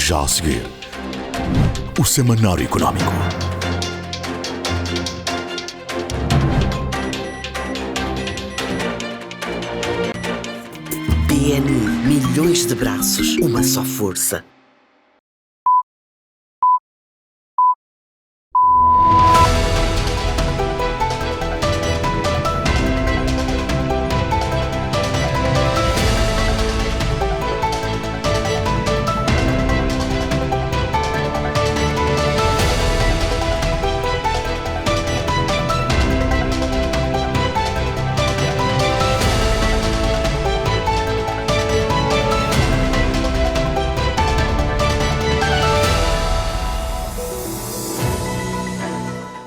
Já a seguir, o Semanário Económico. BNI, milhões de braços, uma só força.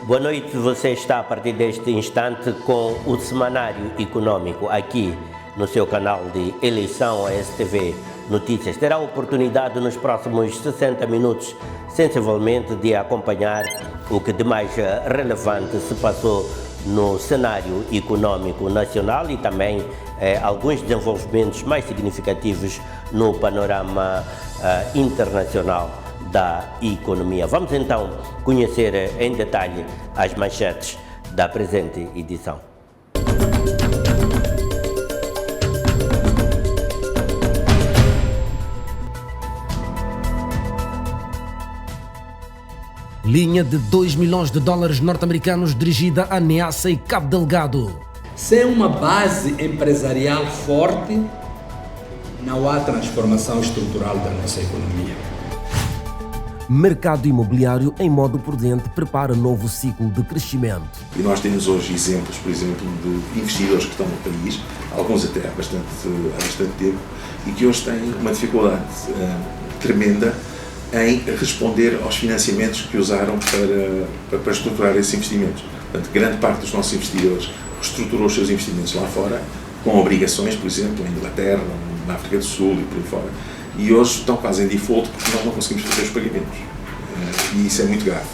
Boa noite, você está a partir deste instante com o Semanário Económico aqui no seu canal de eleição, a STV Notícias. Terá a oportunidade nos próximos 60 minutos, sensivelmente, de acompanhar o que de mais relevante se passou no cenário económico nacional e também alguns desenvolvimentos mais significativos no panorama internacional da economia. Vamos então conhecer em detalhe as manchetes da presente edição. Linha de 2 milhões de dólares norte-americanos dirigida a Niassa e Cabo Delgado. Sem uma base empresarial forte, não há transformação estrutural da nossa economia. Mercado imobiliário em modo prudente prepara novo ciclo de crescimento. E nós temos hoje exemplos, por exemplo, de investidores que estão no país, alguns até há bastante tempo, e que hoje têm uma dificuldade tremenda em responder aos financiamentos que usaram para estruturar esses investimentos. Portanto, grande parte dos nossos investidores reestruturou os seus investimentos lá fora, com obrigações, por exemplo, em Inglaterra, na África do Sul e por aí fora. E hoje estão quase em default porque nós não conseguimos fazer os pagamentos. E isso é muito grave.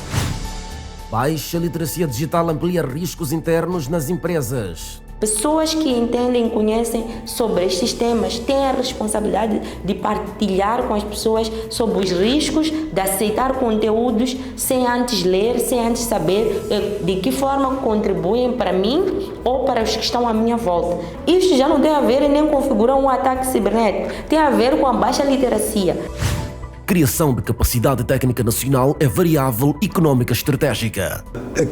Baixa literacia digital amplia riscos internos nas empresas. Pessoas que entendem e conhecem sobre estes temas têm a responsabilidade de partilhar com as pessoas sobre os riscos, de aceitar conteúdos sem antes ler, sem antes saber de que forma contribuem para mim ou para os que estão à minha volta. Isto já não tem a ver nem configurar um ataque cibernético, tem a ver com a baixa literacia. Criação de capacidade técnica nacional é variável económica estratégica.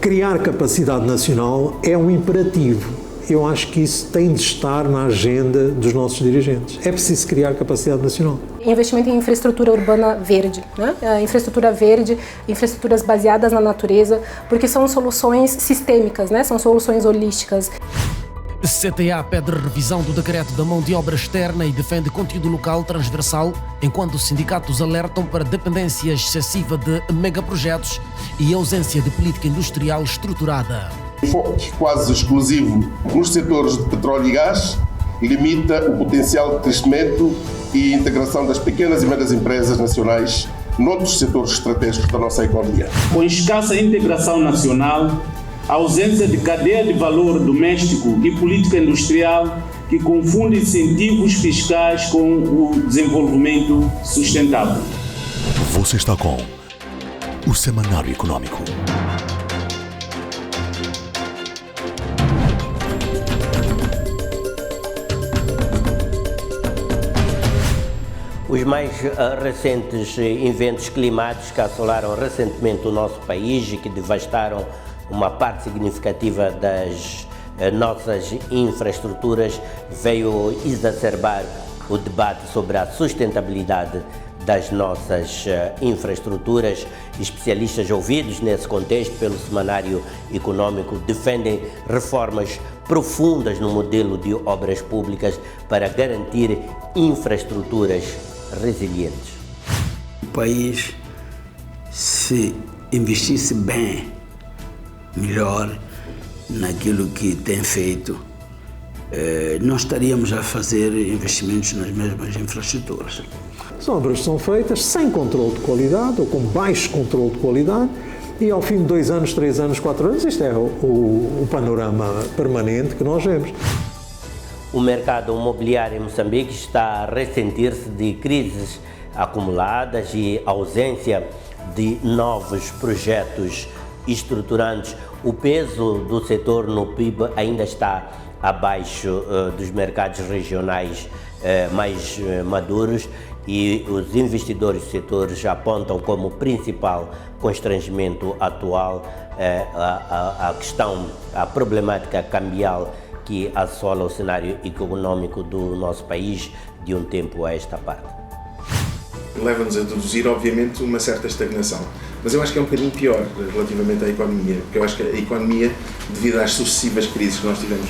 Criar capacidade nacional é um imperativo. Eu acho que isso tem de estar na agenda dos nossos dirigentes. É preciso criar capacidade nacional. Investimento em infraestrutura urbana verde, né? Infraestrutura verde, infraestruturas baseadas na natureza, porque são soluções sistêmicas, né? São soluções holísticas. CTA pede revisão do decreto da mão de obra externa e defende conteúdo local transversal, enquanto os sindicatos alertam para dependência excessiva de megaprojetos e ausência de política industrial estruturada. Foco quase exclusivo nos setores de petróleo e gás limita o potencial de crescimento e integração das pequenas e médias empresas nacionais noutros setores estratégicos da nossa economia. Com escassa integração nacional, a ausência de cadeia de valor doméstico e política industrial que confunde incentivos fiscais com o desenvolvimento sustentável. Você está com o Semanário Económico. Os mais recentes eventos climáticos que assolaram recentemente o nosso país e que devastaram uma parte significativa das nossas infraestruturas veio exacerbar o debate sobre a sustentabilidade das nossas infraestruturas. Especialistas ouvidos nesse contexto pelo Semanário Económico defendem reformas profundas no modelo de obras públicas para garantir infraestruturas resilientes. O país, se investisse bem, melhor naquilo que tem feito, não estaríamos a fazer investimentos nas mesmas infraestruturas. As obras são feitas sem controle de qualidade ou com baixo controle de qualidade e ao fim de 2 anos, 3 anos, 4 anos, isto é o panorama permanente que nós vemos. O mercado imobiliário em Moçambique está a ressentir-se de crises acumuladas e ausência de novos projetos estruturantes. O peso do setor no PIB ainda está abaixo dos mercados regionais mais maduros e os investidores do setor já apontam como principal constrangimento atual a problemática cambial que assola o cenário econômico do nosso país de um tempo a esta parte. Leva-nos a deduzir, obviamente, uma certa estagnação. Mas eu acho que é um bocadinho pior relativamente à economia, porque eu acho que a economia, devido às sucessivas crises que nós tivemos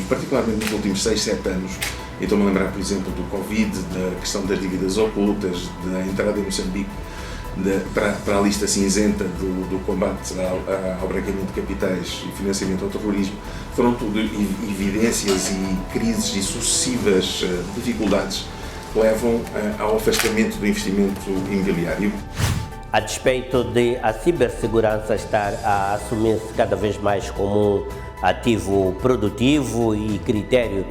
particularmente nos últimos 6, 7 anos, e estou-me a lembrar, por exemplo, do Covid, da questão das dívidas ocultas, da entrada em Moçambique para a lista cinzenta do combate ao branqueamento de capitais e financiamento ao terrorismo, foram tudo evidências e crises e sucessivas dificuldades que levam ao afastamento do investimento imobiliário. A despeito de a cibersegurança estar a assumir-se cada vez mais como um ativo produtivo e critério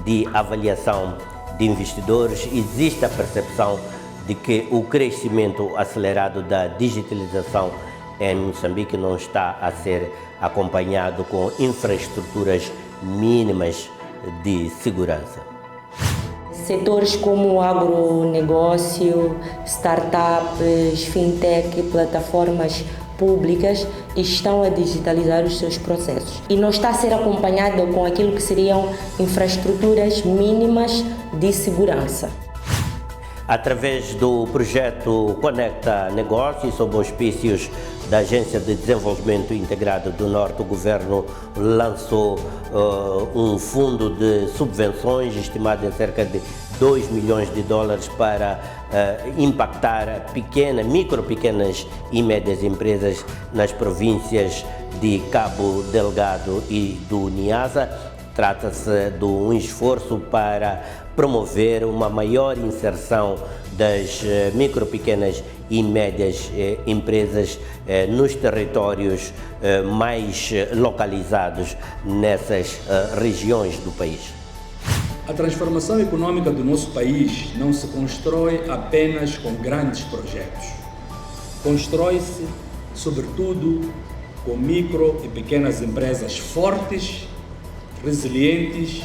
de avaliação de investidores, existe a percepção de que o crescimento acelerado da digitalização em Moçambique não está a ser acompanhado com infraestruturas mínimas de segurança. Setores como o agronegócio, startups, fintech, plataformas públicas estão a digitalizar os seus processos e não está a ser acompanhado com aquilo que seriam infraestruturas mínimas de segurança. Através do projeto Conecta Negócios, sob auspícios da Agência de Desenvolvimento Integrado do Norte, o governo lançou um fundo de subvenções estimado em cerca de 2 milhões de dólares para impactar pequenas e médias empresas nas províncias de Cabo Delgado e do Niassa. Trata-se de um esforço para promover uma maior inserção das micro, pequenas e médias empresas nos territórios mais localizados nessas regiões do país. A transformação econômica do nosso país não se constrói apenas com grandes projetos. Constrói-se, sobretudo, com micro e pequenas empresas fortes, resilientes,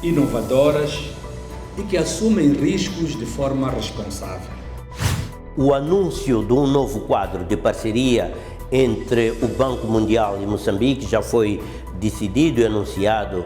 inovadoras e que assumem riscos de forma responsável. O anúncio de um novo quadro de parceria entre o Banco Mundial e Moçambique já foi decidido e anunciado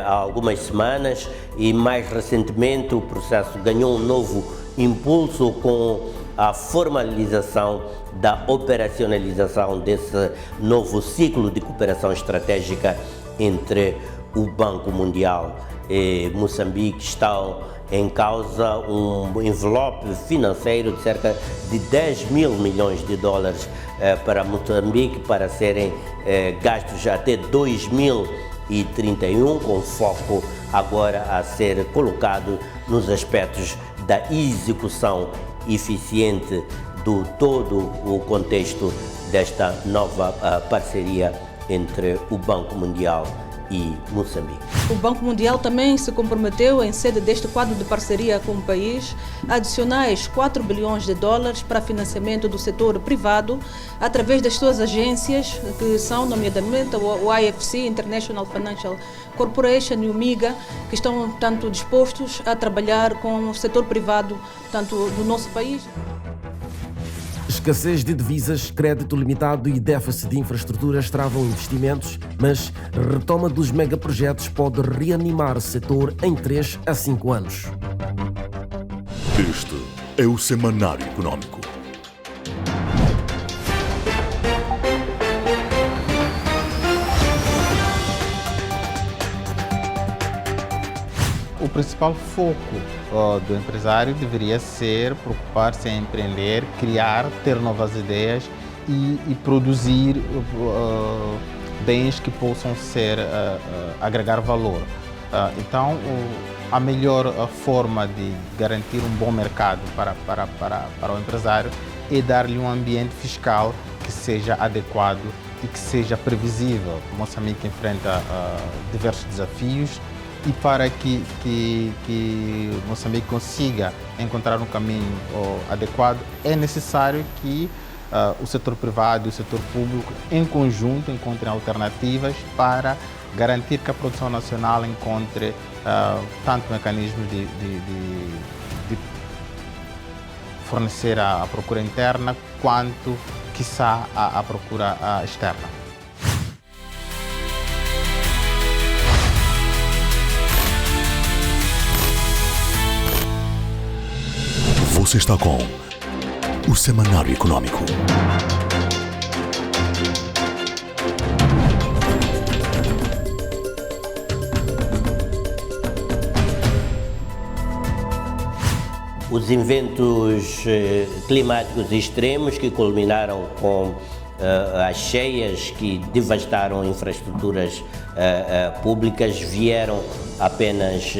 há algumas semanas e mais recentemente o processo ganhou um novo impulso com a formalização da operacionalização desse novo ciclo de cooperação estratégica entre o Banco Mundial e Moçambique. Estão em causa um envelope financeiro de cerca de 10 mil milhões de dólares para Moçambique, para serem gastos até 2031, com foco agora a ser colocado nos aspectos da execução eficiente do todo o contexto desta nova parceria entre o Banco Mundial e Moçambique. O Banco Mundial também se comprometeu, em sede deste quadro de parceria com o país, a adicionais 4 bilhões de dólares para financiamento do setor privado, através das suas agências, que são, nomeadamente, o IFC, International Financial Corporation, e o MIGA, que estão tanto dispostos a trabalhar com o setor privado, tanto do nosso país. Escassez de divisas, crédito limitado e déficit de infraestruturas travam investimentos, mas retoma dos megaprojetos pode reanimar o setor em 3 a 5 anos. Este é o Semanário Econômico. O principal foco do empresário deveria ser preocupar-se em empreender, criar, ter novas ideias e produzir bens que possam agregar valor. Então, a melhor forma de garantir um bom mercado para o empresário é dar-lhe um ambiente fiscal que seja adequado e que seja previsível. Moçambique enfrenta diversos desafios E para que Moçambique consiga encontrar um caminho adequado, é necessário que o setor privado e o setor público, em conjunto, encontrem alternativas para garantir que a produção nacional encontre tanto mecanismos de fornecer a procura interna, quanto, quiçá, a procura externa. Você está com o Semanário Econômico. Os eventos climáticos extremos que culminaram com as cheias que devastaram infraestruturas públicas vieram apenas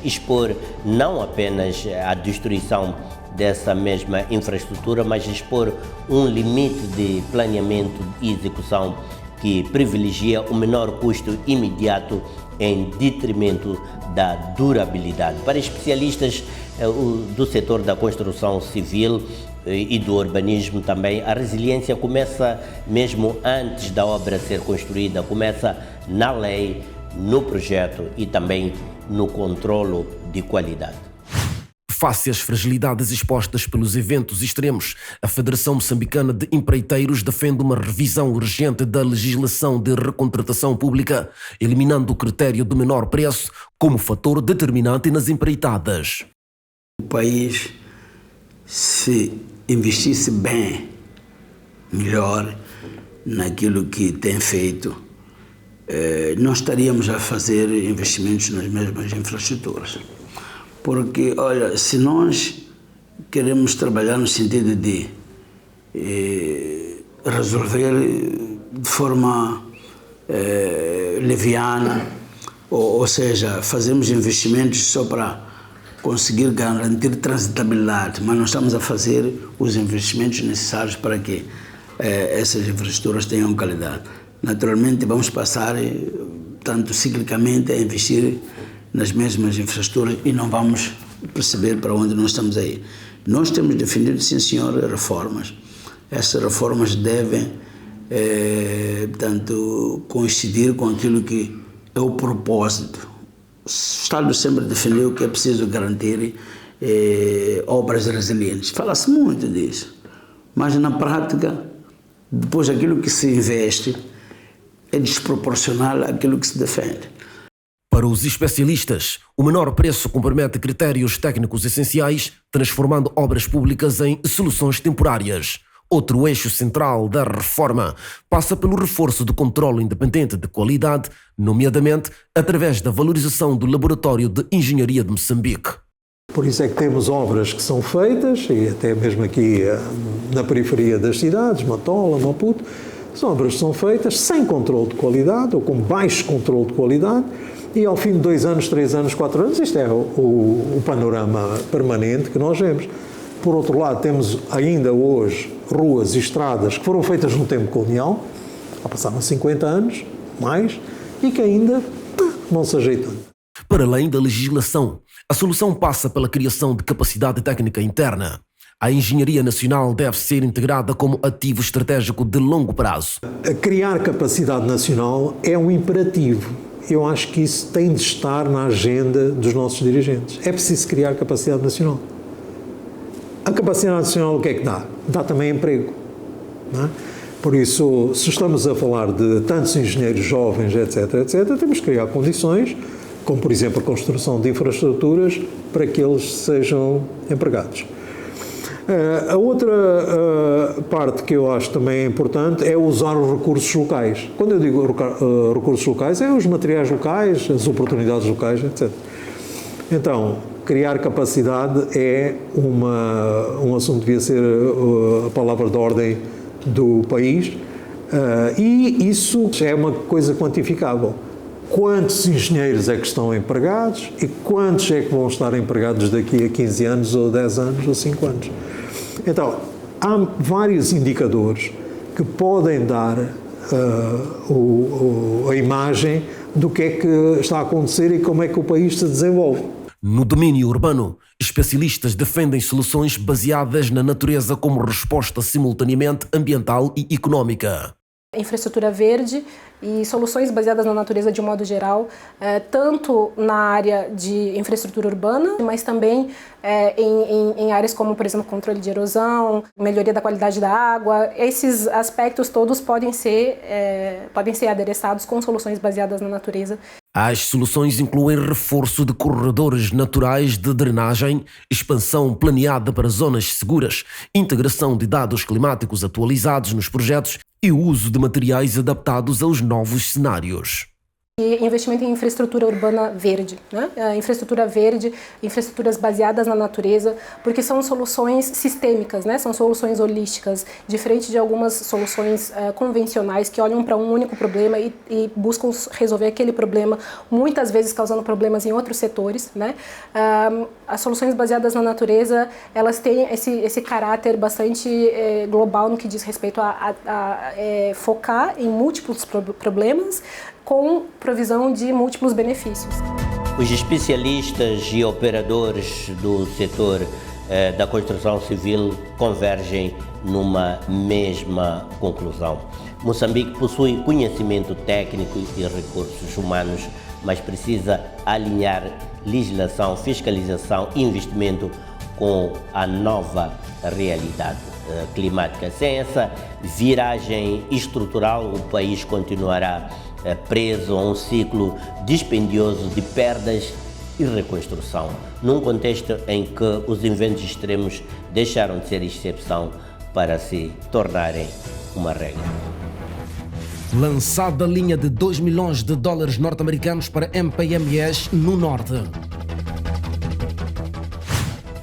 expor não apenas a destruição dessa mesma infraestrutura, mas expor um limite de planeamento e execução que privilegia o menor custo imediato em detrimento da durabilidade. Para especialistas do setor da construção civil e do urbanismo também, a resiliência começa mesmo antes da obra ser construída, começa na lei, no projeto e também no controlo de qualidade. Face às fragilidades expostas pelos eventos extremos, a Federação Moçambicana de Empreiteiros defende uma revisão urgente da legislação de recontratação pública, eliminando o critério do menor preço como fator determinante nas empreitadas. O país, se investisse bem, melhor, naquilo que tem feito, não estaríamos a fazer investimentos nas mesmas infraestruturas. Porque, olha, se nós queremos trabalhar no sentido de resolver de forma leviana, ou seja, fazemos investimentos só para conseguir garantir transitabilidade, mas não estamos a fazer os investimentos necessários para que essas infraestruturas tenham qualidade. Naturalmente, vamos passar, tanto ciclicamente, a investir nas mesmas infraestruturas e não vamos perceber para onde nós estamos aí. Nós temos defendido, sim senhor, reformas. Essas reformas devem, portanto, coincidir com aquilo que é o propósito. O Estado sempre defendeu que é preciso garantir obras resilientes. Fala-se muito disso, mas na prática, depois aquilo que se investe é desproporcional àquilo que se defende. Para os especialistas, o menor preço compromete critérios técnicos essenciais, transformando obras públicas em soluções temporárias. Outro eixo central da reforma passa pelo reforço do controle independente de qualidade, nomeadamente através da valorização do Laboratório de Engenharia de Moçambique. Por isso é que temos obras que são feitas, e até mesmo aqui na periferia das cidades, Matola, Maputo, são obras que são feitas sem controle de qualidade ou com baixo controle de qualidade, e ao fim de 2 anos, 3 anos, 4 anos, isto é o panorama permanente que nós vemos. Por outro lado, temos ainda hoje ruas e estradas que foram feitas no tempo colonial, já passaram 50 anos, mais, e que ainda não se ajeitam. Para além da legislação, a solução passa pela criação de capacidade técnica interna. A engenharia nacional deve ser integrada como ativo estratégico de longo prazo. Criar capacidade nacional é um imperativo. Eu acho que isso tem de estar na agenda dos nossos dirigentes. É preciso criar capacidade nacional. A capacidade nacional o que é que dá? Dá também emprego. Não é? Por isso, se estamos a falar de tantos engenheiros jovens, etc., temos que criar condições, como por exemplo a construção de infraestruturas, para que eles sejam empregados. A outra parte que eu acho também importante é usar os recursos locais. Quando eu digo recursos locais, é os materiais locais, as oportunidades locais, etc. Então, criar capacidade é um assunto que devia ser a palavra de ordem do país, e isso é uma coisa quantificável. Quantos engenheiros é que estão empregados e quantos é que vão estar empregados daqui a 15 anos, ou 10 anos, ou 5 anos? Então, há vários indicadores que podem dar a imagem do que é que está a acontecer e como é que o país se desenvolve. No domínio urbano, especialistas defendem soluções baseadas na natureza como resposta simultaneamente ambiental e econômica. Infraestrutura verde e soluções baseadas na natureza de um modo geral, tanto na área de infraestrutura urbana, mas também em áreas como, por exemplo, controle de erosão, melhoria da qualidade da água. Esses aspectos todos podem ser adereçados com soluções baseadas na natureza. As soluções incluem reforço de corredores naturais de drenagem, expansão planeada para zonas seguras, integração de dados climáticos atualizados nos projetos e o uso de materiais adaptados aos novos cenários. E investimento em infraestrutura urbana verde, né? Infraestrutura verde, infraestruturas baseadas na natureza, porque são soluções sistêmicas, né? São soluções holísticas, diferente de algumas soluções convencionais que olham para um único problema e buscam resolver aquele problema, muitas vezes causando problemas em outros setores, né? As soluções baseadas na natureza, elas têm esse caráter bastante global no que diz respeito a focar em múltiplos problemas, com provisão de múltiplos benefícios. Os especialistas e operadores do setor da construção civil convergem numa mesma conclusão. Moçambique possui conhecimento técnico e recursos humanos, mas precisa alinhar legislação, fiscalização e investimento com a nova realidade climática. Sem essa viragem estrutural, o país continuará preso a um ciclo dispendioso de perdas e reconstrução, num contexto em que os eventos extremos deixaram de ser exceção para se tornarem uma regra. Lançada a linha de $2 milhões norte-americanos para MPMEs no Norte.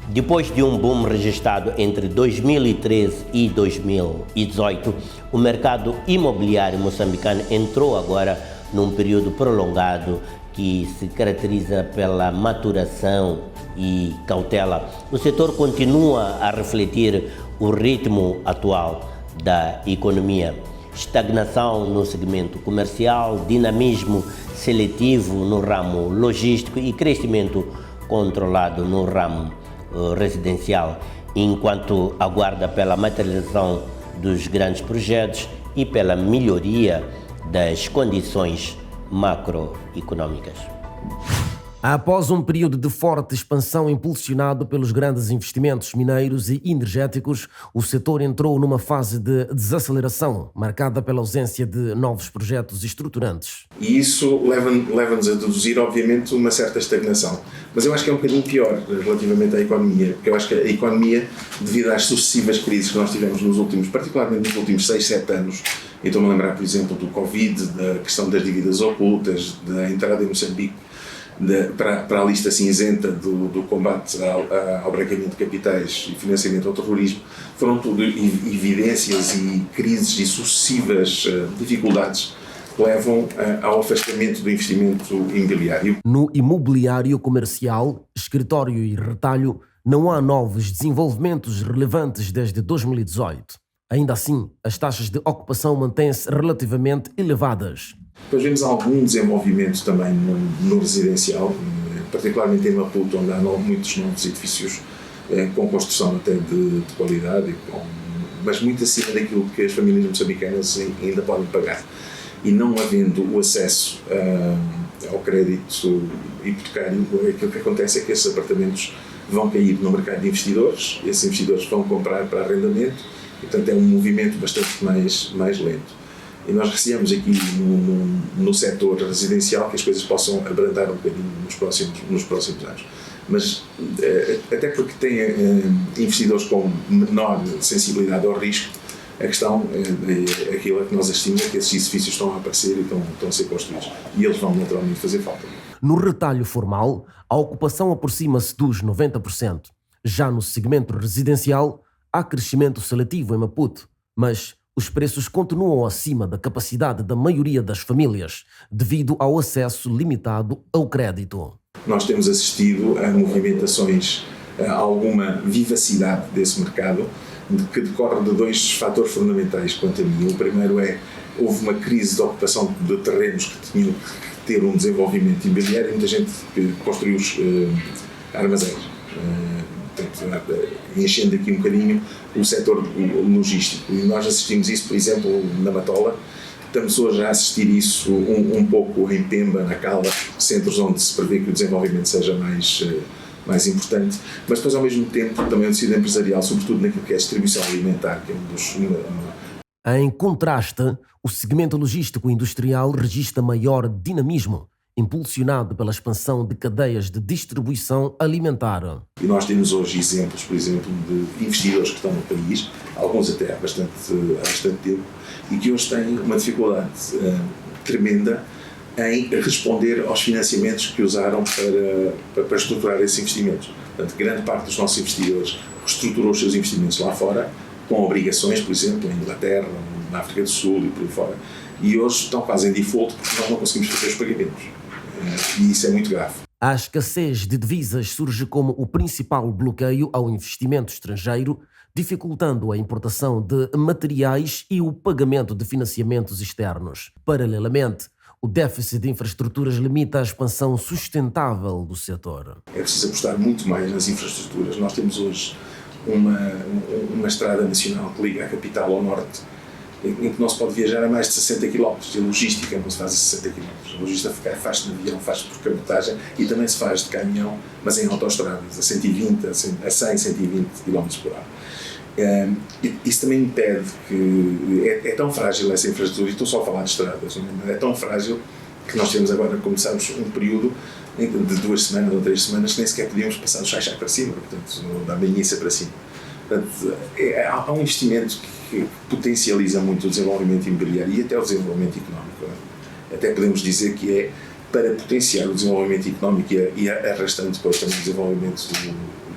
Depois de um boom registrado entre 2013 e 2018, o mercado imobiliário moçambicano entrou agora num período prolongado que se caracteriza pela maturação e cautela. O setor continua a refletir o ritmo atual da economia. Estagnação no segmento comercial, dinamismo seletivo no ramo logístico e crescimento controlado no ramo residencial, enquanto aguarda pela materialização dos grandes projetos e pela melhoria das condições macroeconômicas. Após um período de forte expansão impulsionado pelos grandes investimentos mineiros e energéticos, o setor entrou numa fase de desaceleração, marcada pela ausência de novos projetos estruturantes. E isso leva-nos a deduzir, obviamente, uma certa estagnação. Mas eu acho que é um bocadinho pior relativamente à economia, porque eu acho que a economia, devido às sucessivas crises que nós tivemos particularmente nos últimos 6, 7 anos, eu estou-me a lembrar, por exemplo, do Covid, da questão das dívidas ocultas, da entrada em Moçambique para a lista cinzenta do combate ao branqueamento de capitais e financiamento ao terrorismo, foram tudo evidências e crises e sucessivas dificuldades que levam ao afastamento do investimento imobiliário. No imobiliário comercial, escritório e retalho, não há novos desenvolvimentos relevantes desde 2018. Ainda assim, as taxas de ocupação mantêm-se relativamente elevadas. Depois vemos algum desenvolvimento também no residencial, particularmente em Maputo, onde há muitos novos edifícios com construção até de qualidade, mas muito acima daquilo que as famílias moçambicanas ainda podem pagar. E não havendo o acesso ao crédito hipotecário, aquilo que acontece é que esses apartamentos vão cair no mercado de investidores, esses investidores vão comprar para arrendamento, e, portanto é um movimento bastante mais lento. E nós receamos aqui no setor residencial que as coisas possam abrandar um bocadinho nos próximos anos. Mas até porque tem investidores com menor sensibilidade ao risco, a questão é aquilo que nós estimamos, que esses edifícios estão a aparecer e estão a ser construídos. E eles vão naturalmente fazer falta. No retalho formal, a ocupação aproxima-se dos 90%. Já no segmento residencial, há crescimento seletivo em Maputo, mas os preços continuam acima da capacidade da maioria das famílias, devido ao acesso limitado ao crédito. Nós temos assistido a movimentações, a alguma vivacidade desse mercado, que decorre de dois fatores fundamentais quanto a mim. O primeiro houve uma crise de ocupação de terrenos que ter um desenvolvimento imobiliário, muita gente que construiu armazéns, enchendo aqui um bocadinho o setor logístico. E nós assistimos isso, por exemplo, na Matola. Estamos hoje a assistir isso um pouco em Pemba, na Cala, centros onde se prevê que o desenvolvimento seja mais importante, mas depois ao mesmo tempo também o tecido empresarial, sobretudo naquilo que é a distribuição alimentar, que é um dos... Em contraste, o segmento logístico industrial registra maior dinamismo, impulsionado pela expansão de cadeias de distribuição alimentar. E nós temos hoje exemplos, por exemplo, de investidores que estão no país, alguns até há bastante tempo, e que hoje têm uma dificuldade tremenda em responder aos financiamentos que usaram para estruturar esses investimentos. Portanto, grande parte dos nossos investidores reestruturou os seus investimentos lá fora, com obrigações, por exemplo, em Inglaterra, na África do Sul e por aí fora, e hoje estão quase em default porque nós não conseguimos fazer os pagamentos. E isso é muito grave. A escassez de divisas surge como o principal bloqueio ao investimento estrangeiro, dificultando a importação de materiais e o pagamento de financiamentos externos. Paralelamente, o déficit de infraestruturas limita a expansão sustentável do setor. É preciso apostar muito mais nas infraestruturas. Nós temos hoje uma estrada nacional que liga a capital ao norte, em que não se pode viajar a mais de 60 km. A logística não se faz a 60 km. A logística faz-se de avião, faz-se por cabotagem e também se faz de caminhão, mas em autoestradas, a 120, a 100, 120 km por hora. Isso também impede que... É tão frágil essa infraestrutura, e estou só a falar de estradas, é tão frágil que nós temos agora, começamos um período de 2 semanas ou 3 semanas que nem sequer podíamos passar do Xai-Xai para cima, portanto, da Manhissa para cima. Portanto, há um investimento que potencializa muito o desenvolvimento imobiliário e até o desenvolvimento económico. Até podemos dizer que é para potenciar o desenvolvimento económico e arrastando depois também o desenvolvimento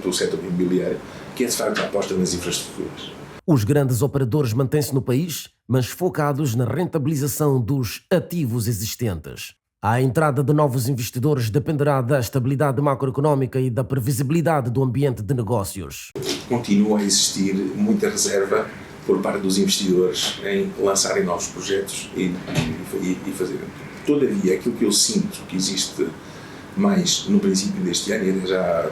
do setor imobiliário, que é de facto a aposta nas infraestruturas. Os grandes operadores mantêm-se no país, mas focados na rentabilização dos ativos existentes. A entrada de novos investidores dependerá da estabilidade macroeconómica e da previsibilidade do ambiente de negócios. Continua a existir muita reserva por parte dos investidores em lançarem novos projetos e fazerem. Todavia, aquilo que eu sinto que existe mais no princípio deste ano, e já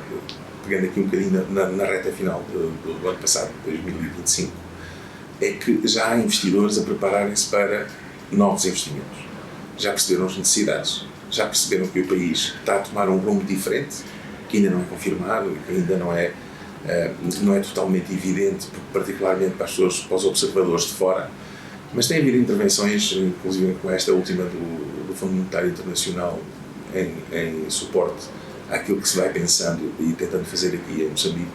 pegando aqui um bocadinho na reta final do ano passado, 2025, é que já há investidores a prepararem-se para novos investimentos. Já perceberam as necessidades, já perceberam que o país está a tomar um rumo diferente, que ainda não é confirmado, que ainda não é totalmente evidente, particularmente para os observadores de fora, mas tem havido intervenções, inclusive com esta última do Fundo Monetário Internacional, em suporte àquilo que se vai pensando e tentando fazer aqui em Moçambique,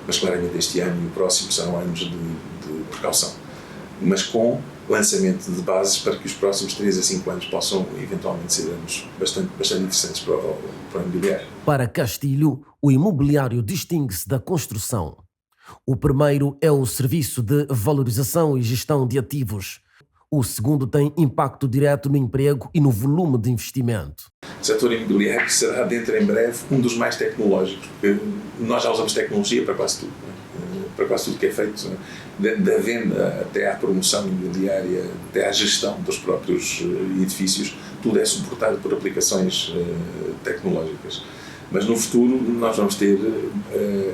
mas claramente este ano e o próximo serão anos de precaução, mas com lançamento de bases para que os próximos 3 a 5 anos possam eventualmente ser anos bastante interessantes para o imobiliário. Para Castilho, o imobiliário distingue-se da construção. O primeiro é o serviço de valorização e gestão de ativos. O segundo tem impacto direto no emprego e no volume de investimento. O setor imobiliário será dentro em breve um dos mais tecnológicos, porque nós já usamos tecnologia para quase tudo, para quase tudo que é feito, da venda até à promoção imobiliária, até à gestão dos próprios edifícios, tudo é suportado por aplicações tecnológicas. Mas no futuro nós vamos ter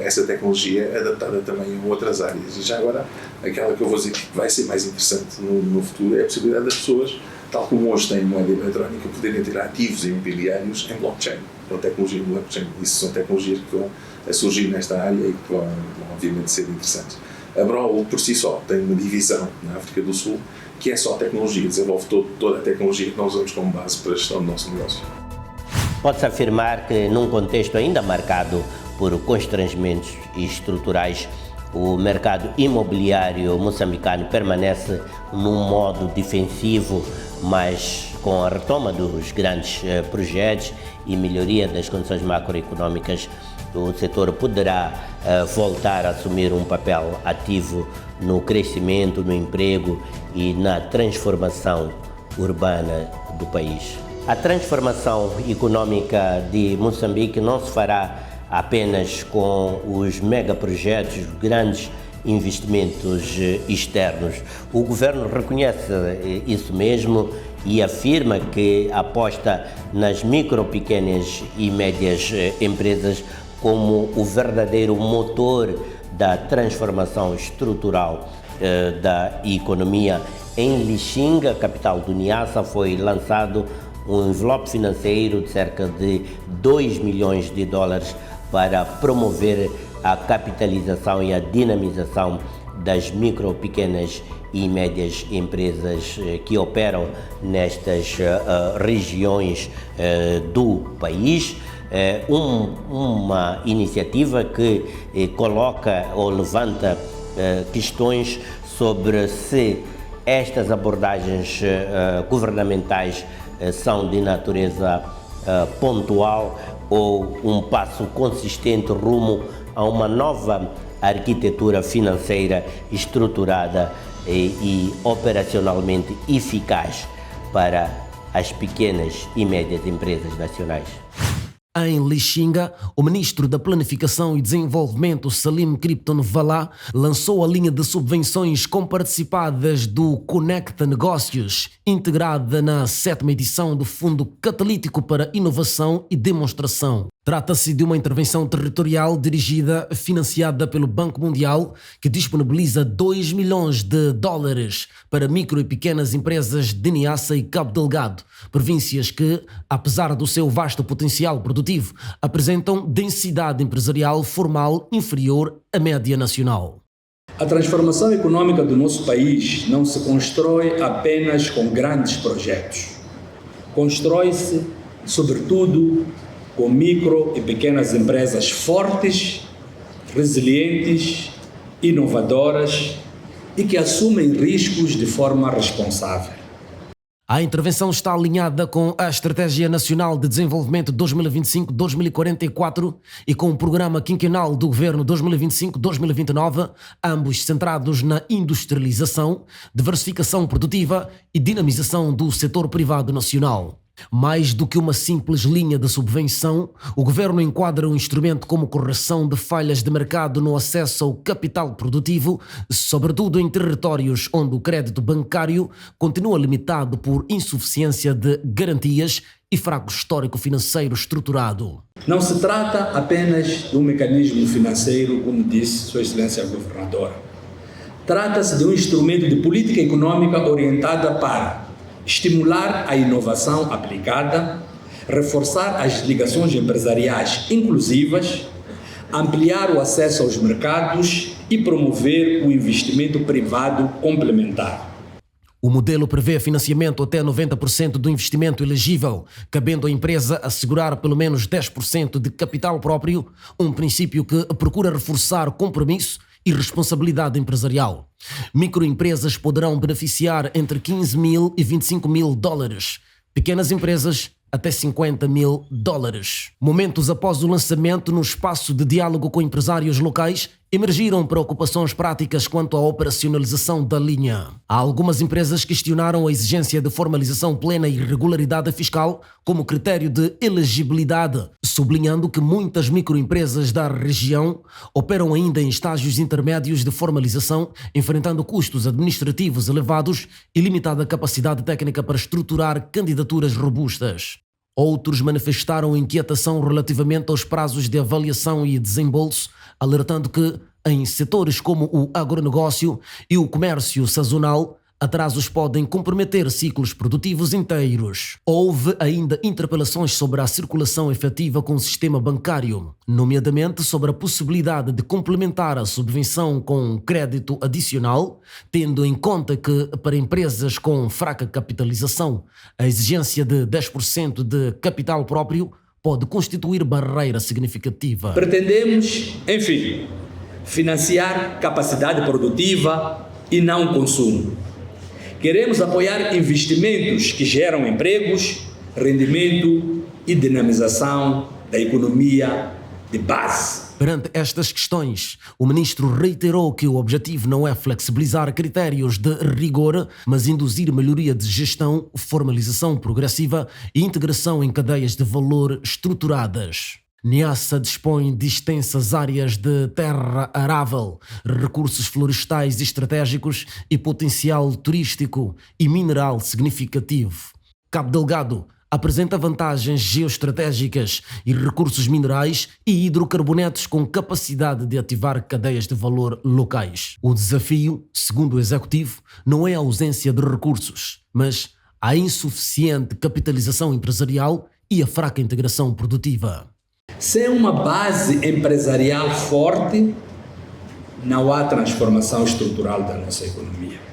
essa tecnologia adaptada também a outras áreas. E já agora, aquela que eu vou dizer que vai ser mais interessante no futuro é a possibilidade das pessoas, tal como hoje têm moeda eletrónica, poderem ter ativos imobiliários em blockchain, com tecnologia em blockchain. Isso são tecnologias que vão a surgir nesta área e que vão obviamente ser interessantes. A Broll, por si só, tem uma divisão na África do Sul que é só tecnologia, desenvolve toda a tecnologia que nós usamos como base para a gestão do nosso negócio. Pode-se afirmar que, num contexto ainda marcado por constrangimentos estruturais, o mercado imobiliário moçambicano permanece num modo defensivo, mas com a retoma dos grandes projetos e melhoria das condições macroeconómicas, o setor poderá voltar a assumir um papel ativo no crescimento, no emprego e na transformação urbana do país. A transformação econômica de Moçambique não se fará apenas com os megaprojetos, grandes investimentos externos. O governo reconhece isso mesmo e afirma que aposta nas micro, pequenas e médias empresas como o verdadeiro motor da transformação estrutural da economia. Em Lixinga, capital do Niassa, foi lançado um envelope financeiro de cerca de 2 milhões de dólares para promover a capitalização e a dinamização das micro, pequenas e médias empresas que operam nestas regiões do país. Uma iniciativa que coloca ou levanta questões sobre se estas abordagens governamentais são de natureza pontual ou um passo consistente rumo a uma nova arquitetura financeira estruturada e operacionalmente eficaz para as pequenas e médias empresas nacionais. Em Lixinga, o ministro da Planificação e Desenvolvimento, Salim Krypton Valá, lançou a linha de subvenções comparticipadas do Conecta Negócios, integrada na 7ª edição do Fundo Catalítico para Inovação e Demonstração. Trata-se de uma intervenção territorial dirigida, financiada pelo Banco Mundial, que disponibiliza 2 milhões de dólares para micro e pequenas empresas de Niassa e Cabo Delgado, províncias que, apesar do seu vasto potencial produtivo, apresentam densidade empresarial formal inferior à média nacional. A transformação econômica do nosso país não se constrói apenas com grandes projetos. Constrói-se, sobretudo, com micro e pequenas empresas fortes, resilientes, inovadoras e que assumem riscos de forma responsável. A intervenção está alinhada com a Estratégia Nacional de Desenvolvimento 2025-2044 e com o Programa Quinquenal do Governo 2025-2029, ambos centrados na industrialização, diversificação produtiva e dinamização do setor privado nacional. Mais do que uma simples linha de subvenção, o governo enquadra o instrumento como correção de falhas de mercado no acesso ao capital produtivo, sobretudo em territórios onde o crédito bancário continua limitado por insuficiência de garantias e fraco histórico financeiro estruturado. Não se trata apenas de um mecanismo financeiro, como disse Sua Excelência a Governadora. Trata-se de um instrumento de política econômica orientada para estimular a inovação aplicada, reforçar as ligações empresariais inclusivas, ampliar o acesso aos mercados e promover o investimento privado complementar. O modelo prevê financiamento até 90% do investimento elegível, cabendo à empresa assegurar pelo menos 10% de capital próprio, um princípio que procura reforçar compromisso e responsabilidade empresarial. Microempresas poderão beneficiar entre 15 mil e 25 mil dólares. Pequenas empresas até 50 mil dólares. Momentos após o lançamento, no espaço de diálogo com empresários locais, emergiram preocupações práticas quanto à operacionalização da linha. Há algumas empresas que questionaram a exigência de formalização plena e regularidade fiscal como critério de elegibilidade, sublinhando que muitas microempresas da região operam ainda em estágios intermédios de formalização, enfrentando custos administrativos elevados e limitada capacidade técnica para estruturar candidaturas robustas. Outros manifestaram inquietação relativamente aos prazos de avaliação e desembolso, alertando que, em setores como o agronegócio e o comércio sazonal, atrasos podem comprometer ciclos produtivos inteiros. Houve ainda interpelações sobre a circulação efetiva com o sistema bancário, nomeadamente sobre a possibilidade de complementar a subvenção com crédito adicional, tendo em conta que, para empresas com fraca capitalização, a exigência de 10% de capital próprio pode constituir barreira significativa. Pretendemos, enfim, financiar capacidade produtiva e não consumo. Queremos apoiar investimentos que geram empregos, rendimento e dinamização da economia de base. Perante estas questões, o ministro reiterou que o objetivo não é flexibilizar critérios de rigor, mas induzir melhoria de gestão, formalização progressiva e integração em cadeias de valor estruturadas. Niassa dispõe de extensas áreas de terra arável, recursos florestais estratégicos e potencial turístico e mineral significativo. Cabo Delgado apresenta vantagens geoestratégicas e recursos minerais e hidrocarbonetos com capacidade de ativar cadeias de valor locais. O desafio, segundo o executivo, não é a ausência de recursos, mas a insuficiente capitalização empresarial e a fraca integração produtiva. Sem uma base empresarial forte, não há transformação estrutural da nossa economia.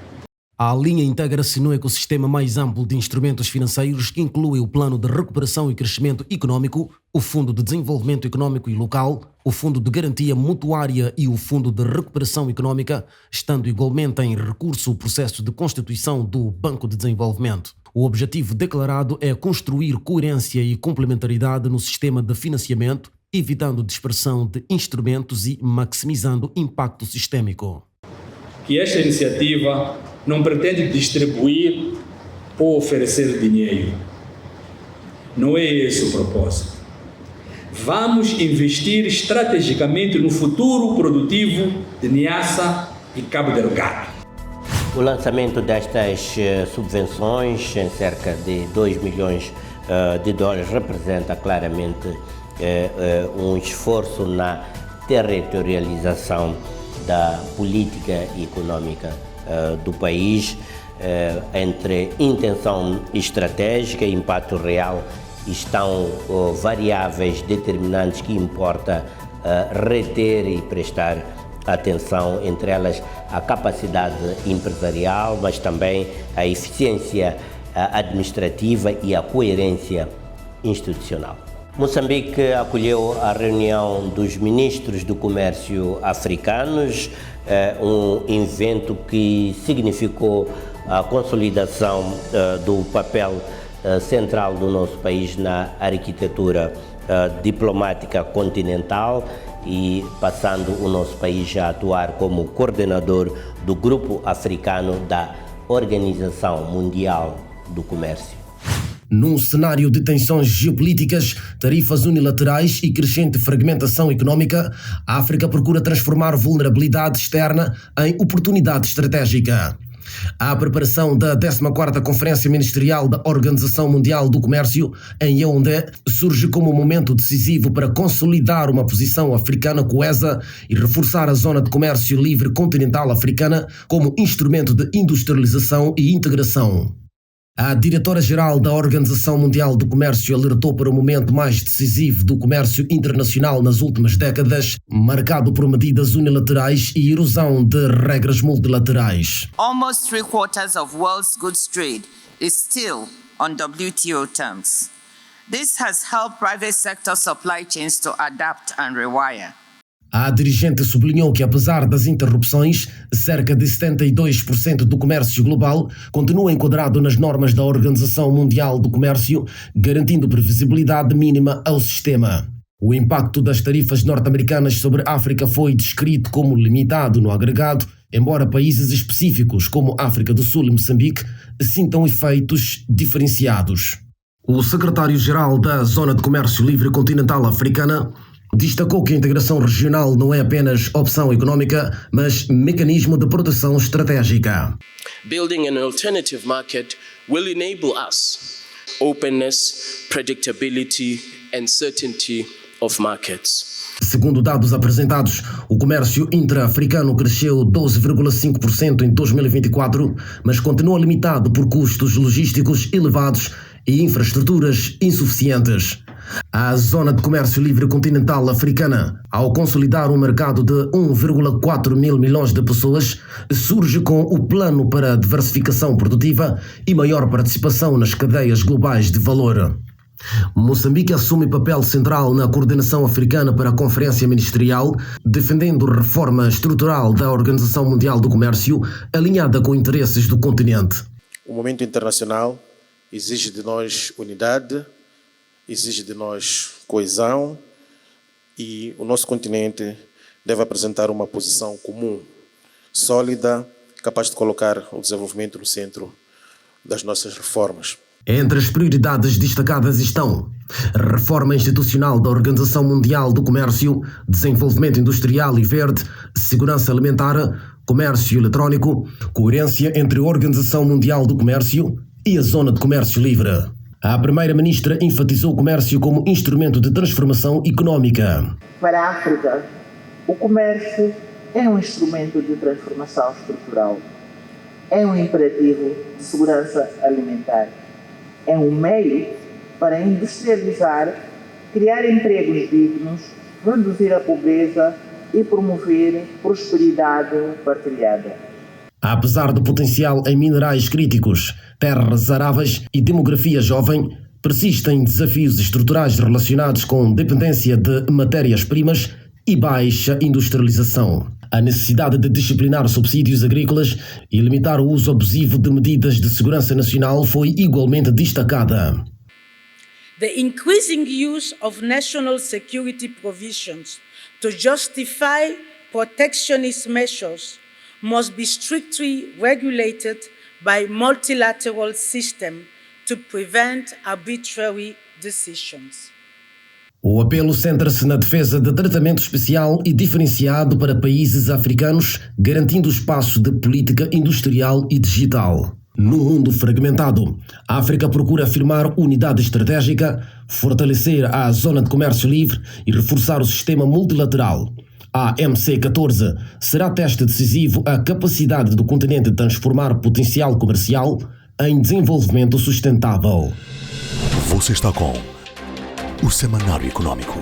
A linha integra-se no ecossistema mais amplo de instrumentos financeiros que inclui o Plano de Recuperação e Crescimento Econômico, o Fundo de Desenvolvimento Econômico e Local, o Fundo de Garantia Mutuária e o Fundo de Recuperação Econômica, estando igualmente em recurso o processo de constituição do Banco de Desenvolvimento. O objetivo declarado é construir coerência e complementaridade no sistema de financiamento, evitando dispersão de instrumentos e maximizando impacto sistêmico. Que esta iniciativa não pretende distribuir ou oferecer dinheiro. Não é esse o propósito. Vamos investir estrategicamente no futuro produtivo de Niassa e Cabo Delgado. O lançamento destas subvenções, em cerca de 2 milhões de dólares, representa claramente um esforço na territorialização da política econômica do país, entre intenção estratégica e impacto real. Estão variáveis determinantes que importa reter e prestar atenção, entre elas a capacidade empresarial, mas também a eficiência administrativa e a coerência institucional. Moçambique acolheu a reunião dos ministros do comércio africanos, um evento que significou a consolidação do papel central do nosso país na arquitetura diplomática continental e passando o nosso país a atuar como coordenador do Grupo Africano da Organização Mundial do Comércio. Num cenário de tensões geopolíticas, tarifas unilaterais e crescente fragmentação econômica, a África procura transformar vulnerabilidade externa em oportunidade estratégica. A preparação da 14ª Conferência Ministerial da Organização Mundial do Comércio, em Yaoundé, surge como um momento decisivo para consolidar uma posição africana coesa e reforçar a zona de comércio livre continental africana como instrumento de industrialização e integração. A diretora-geral da Organização Mundial do Comércio alertou para o momento mais decisivo do comércio internacional nas últimas décadas, marcado por medidas unilaterais e erosão de regras multilaterais. Almost 3/4 of world's goods trade is still on WTO terms. This has helped private sector supply chains to adapt and rewire. A dirigente sublinhou que, apesar das interrupções, cerca de 72% do comércio global continua enquadrado nas normas da Organização Mundial do Comércio, garantindo previsibilidade mínima ao sistema. O impacto das tarifas norte-americanas sobre a África foi descrito como limitado no agregado, embora países específicos, como África do Sul e Moçambique, sintam efeitos diferenciados. O secretário-geral da Zona de Comércio Livre Continental Africana destacou que a integração regional não é apenas opção econômica, mas mecanismo de proteção estratégica. Building an alternative market will enable us openness, predictability and certainty of markets. Segundo dados apresentados, o comércio intra-africano cresceu 12,5% em 2024, mas continua limitado por custos logísticos elevados e infraestruturas insuficientes. A Zona de Comércio Livre Continental Africana, ao consolidar um mercado de 1,4 mil milhões de pessoas, surge com o plano para a diversificação produtiva e maior participação nas cadeias globais de valor. Moçambique assume papel central na coordenação africana para a Conferência Ministerial, defendendo reforma estrutural da Organização Mundial do Comércio, alinhada com interesses do continente. O momento internacional exige de nós unidade, exige de nós coesão e o nosso continente deve apresentar uma posição comum, sólida, capaz de colocar o desenvolvimento no centro das nossas reformas. Entre as prioridades destacadas estão Reforma institucional da Organização Mundial do Comércio, desenvolvimento industrial e verde, segurança alimentar, comércio eletrónico, coerência entre a Organização Mundial do Comércio e a Zona de Comércio Livre. A Primeira-Ministra enfatizou o comércio como instrumento de transformação económica. Para a África, o comércio é um instrumento de transformação estrutural, é um imperativo de segurança alimentar, é um meio para industrializar, criar empregos dignos, reduzir a pobreza e promover prosperidade partilhada. Apesar do potencial em minerais críticos, terras aráveis e demografia jovem, persistem desafios estruturais relacionados com dependência de matérias-primas e baixa industrialização. A necessidade de disciplinar subsídios agrícolas e limitar o uso abusivo de medidas de segurança nacional foi igualmente destacada. The increasing use of national security provisions to justify protectionist measures must be strictly regulated by multilateral system to prevent arbitrary decisions. O apelo centra-se na defesa de tratamento especial e diferenciado para países africanos, garantindo o espaço de política industrial e digital. No mundo fragmentado, a África procura afirmar unidade estratégica, fortalecer a zona de comércio livre e reforçar o sistema multilateral. A MC14 será teste decisivo à capacidade do continente de transformar potencial comercial em desenvolvimento sustentável. Você está com o Semanário Econômico.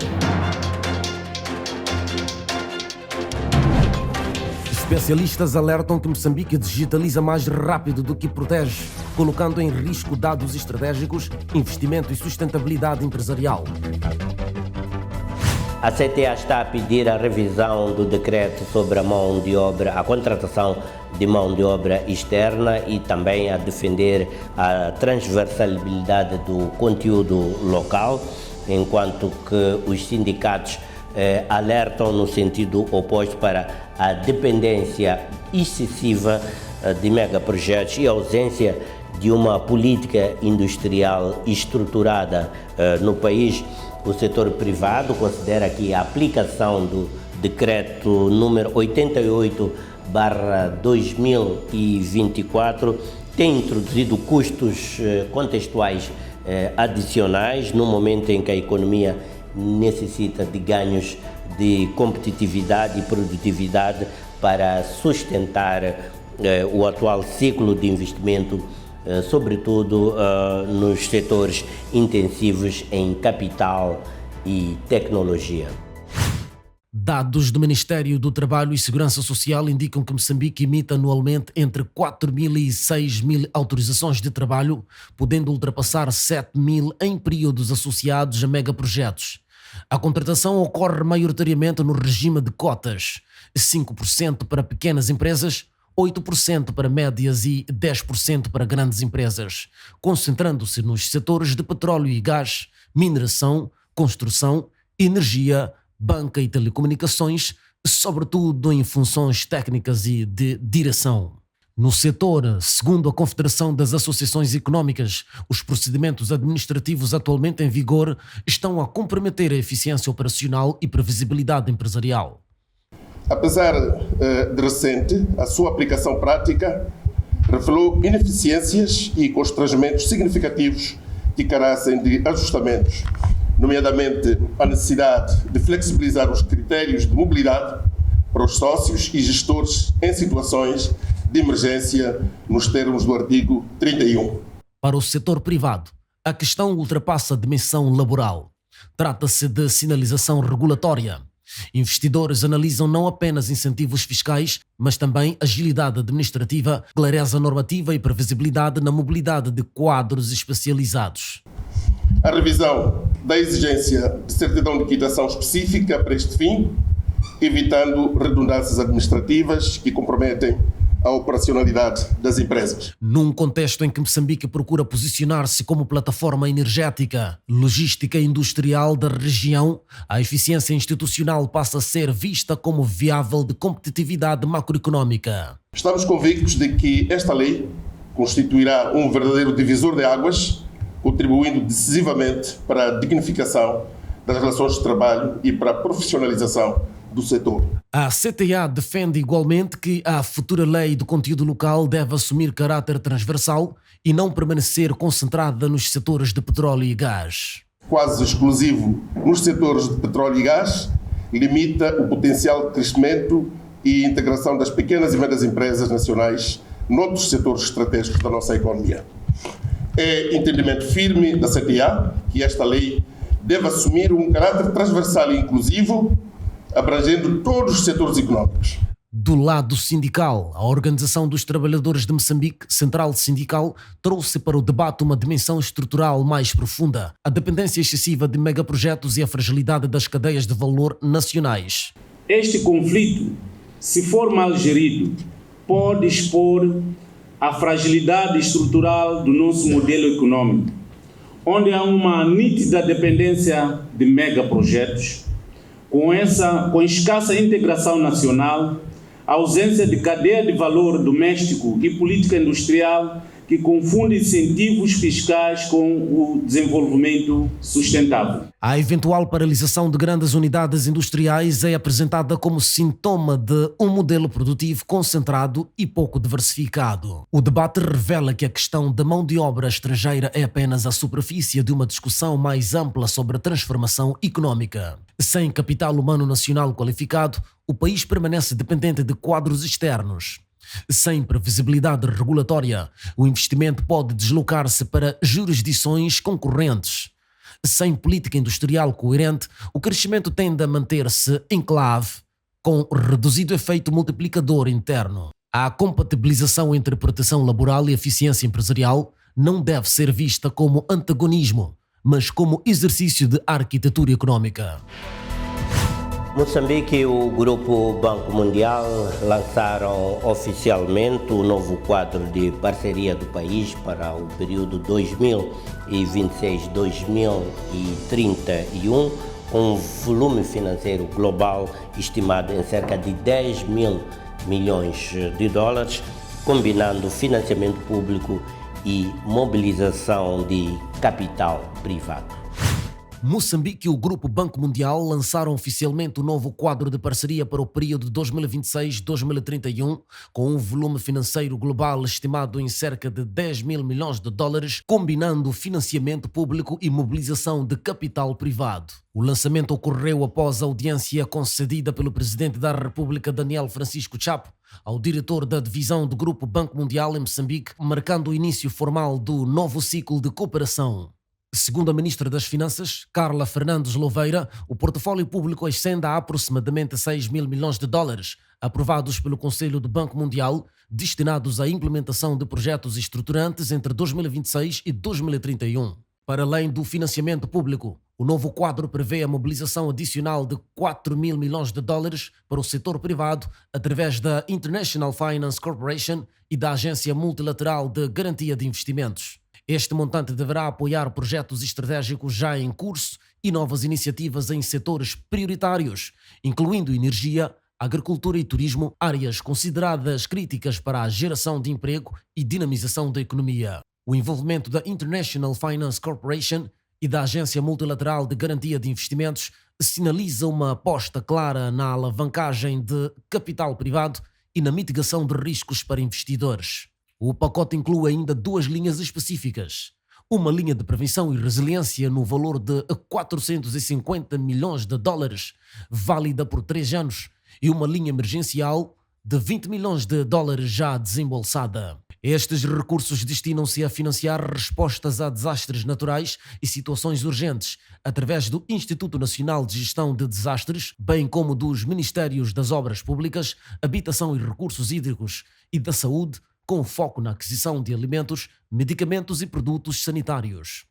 Especialistas alertam que Moçambique digitaliza mais rápido do que protege, colocando em risco dados estratégicos, investimento e sustentabilidade empresarial. A CTA está a pedir a revisão do decreto sobre a mão de obra, a contratação de mão de obra externa e também a defender a transversalidade do conteúdo local, enquanto que os sindicatos alertam no sentido oposto para a dependência excessiva de megaprojetos e a ausência de uma política industrial estruturada no país. O setor privado considera que a aplicação do decreto número 88/2024 tem introduzido custos contextuais adicionais no momento em que a economia necessita de ganhos de competitividade e produtividade para sustentar o atual ciclo de investimento, sobretudo nos setores intensivos em capital e tecnologia. Dados do Ministério do Trabalho e Segurança Social indicam que Moçambique emite anualmente entre 4.000 e 6.000 autorizações de trabalho, podendo ultrapassar 7.000 em períodos associados a megaprojetos. A contratação ocorre maioritariamente no regime de cotas, 5% para pequenas empresas, 8% para médias e 10% para grandes empresas, concentrando-se nos setores de petróleo e gás, mineração, construção, energia, banca e telecomunicações, sobretudo em funções técnicas e de direção. No setor, segundo a Confederação das Associações Económicas, os procedimentos administrativos atualmente em vigor estão a comprometer a eficiência operacional e previsibilidade empresarial. Apesar de recente, a sua aplicação prática revelou ineficiências e constrangimentos significativos que carecem de ajustamentos, nomeadamente a necessidade de flexibilizar os critérios de mobilidade para os sócios e gestores em situações de emergência, nos termos do artigo 31. Para o setor privado, a questão ultrapassa a dimensão laboral. Trata-se de sinalização regulatória. Investidores analisam não apenas incentivos fiscais, mas também agilidade administrativa, clareza normativa e previsibilidade na mobilidade de quadros especializados. A revisão da exigência de certidão de quitação específica para este fim, evitando redundâncias administrativas que comprometem a operacionalidade das empresas. Num contexto em que Moçambique procura posicionar-se como plataforma energética, logística e industrial da região, a eficiência institucional passa a ser vista como viável de competitividade macroeconómica. Estamos convictos de que esta lei constituirá um verdadeiro divisor de águas contribuindo decisivamente para a dignificação das relações de trabalho e para a profissionalização do setor. A CTA defende igualmente que a futura lei do conteúdo local deve assumir caráter transversal e não permanecer concentrada nos setores de petróleo e gás. Quase exclusivo nos setores de petróleo e gás, limita o potencial de crescimento e integração das pequenas e médias empresas nacionais noutros setores estratégicos da nossa economia. É entendimento firme da CTA que esta lei deve assumir um caráter transversal e inclusivo, abrangendo todos os setores económicos. Do lado sindical, a Organização dos Trabalhadores de Moçambique, Central Sindical, trouxe para o debate uma dimensão estrutural mais profunda, a dependência excessiva de megaprojetos e a fragilidade das cadeias de valor nacionais. Este conflito, se for mal gerido, pode expor a fragilidade estrutural do nosso modelo econômico, onde há uma nítida dependência de megaprojetos, com escassa integração nacional, a ausência de cadeia de valor doméstico e política industrial que confunde incentivos fiscais com o desenvolvimento sustentável. A eventual paralisação de grandes unidades industriais é apresentada como sintoma de um modelo produtivo concentrado e pouco diversificado. O debate revela que a questão da mão de obra estrangeira é apenas a superfície de uma discussão mais ampla sobre a transformação econômica. Sem capital humano nacional qualificado, o país permanece dependente de quadros externos. Sem previsibilidade regulatória, o investimento pode deslocar-se para jurisdições concorrentes. Sem política industrial coerente, o crescimento tende a manter-se enclave, com reduzido efeito multiplicador interno. A compatibilização entre proteção laboral e eficiência empresarial não deve ser vista como antagonismo, mas como exercício de arquitetura econômica. Moçambique e o Grupo Banco Mundial lançaram oficialmente o novo quadro de parceria do país para o período 2026-2031, com um volume financeiro global estimado em cerca de 10 mil milhões de dólares, combinando financiamento público e mobilização de capital privado. Moçambique e o Grupo Banco Mundial lançaram oficialmente o novo quadro de parceria para o período de 2026-2031, com um volume financeiro global estimado em cerca de 10 mil milhões de dólares, combinando financiamento público e mobilização de capital privado. O lançamento ocorreu após a audiência concedida pelo Presidente da República, Daniel Francisco Chapo, ao diretor da divisão do Grupo Banco Mundial em Moçambique, marcando o início formal do novo ciclo de cooperação. Segundo a Ministra das Finanças, Carla Fernandes Louveira, o portfólio público ascende a aproximadamente 6 mil milhões de dólares, aprovados pelo Conselho do Banco Mundial, destinados à implementação de projetos estruturantes entre 2026 e 2031. Para além do financiamento público, o novo quadro prevê a mobilização adicional de 4 mil milhões de dólares para o setor privado através da International Finance Corporation e da Agência Multilateral de Garantia de Investimentos. Este montante deverá apoiar projetos estratégicos já em curso e novas iniciativas em setores prioritários, incluindo energia, agricultura e turismo, áreas consideradas críticas para a geração de emprego e dinamização da economia. O envolvimento da International Finance Corporation e da Agência Multilateral de Garantia de Investimentos sinaliza uma aposta clara na alavancagem de capital privado e na mitigação de riscos para investidores. O pacote inclui ainda duas linhas específicas. Uma linha de prevenção e resiliência no valor de 450 milhões de dólares, válida por 3 anos, e uma linha emergencial de 20 milhões de dólares já desembolsada. Estes recursos destinam-se a financiar respostas a desastres naturais e situações urgentes, através do Instituto Nacional de Gestão de Desastres, bem como dos Ministérios das Obras Públicas, Habitação e Recursos Hídricos e da Saúde, com foco na aquisição de alimentos, medicamentos e produtos sanitários.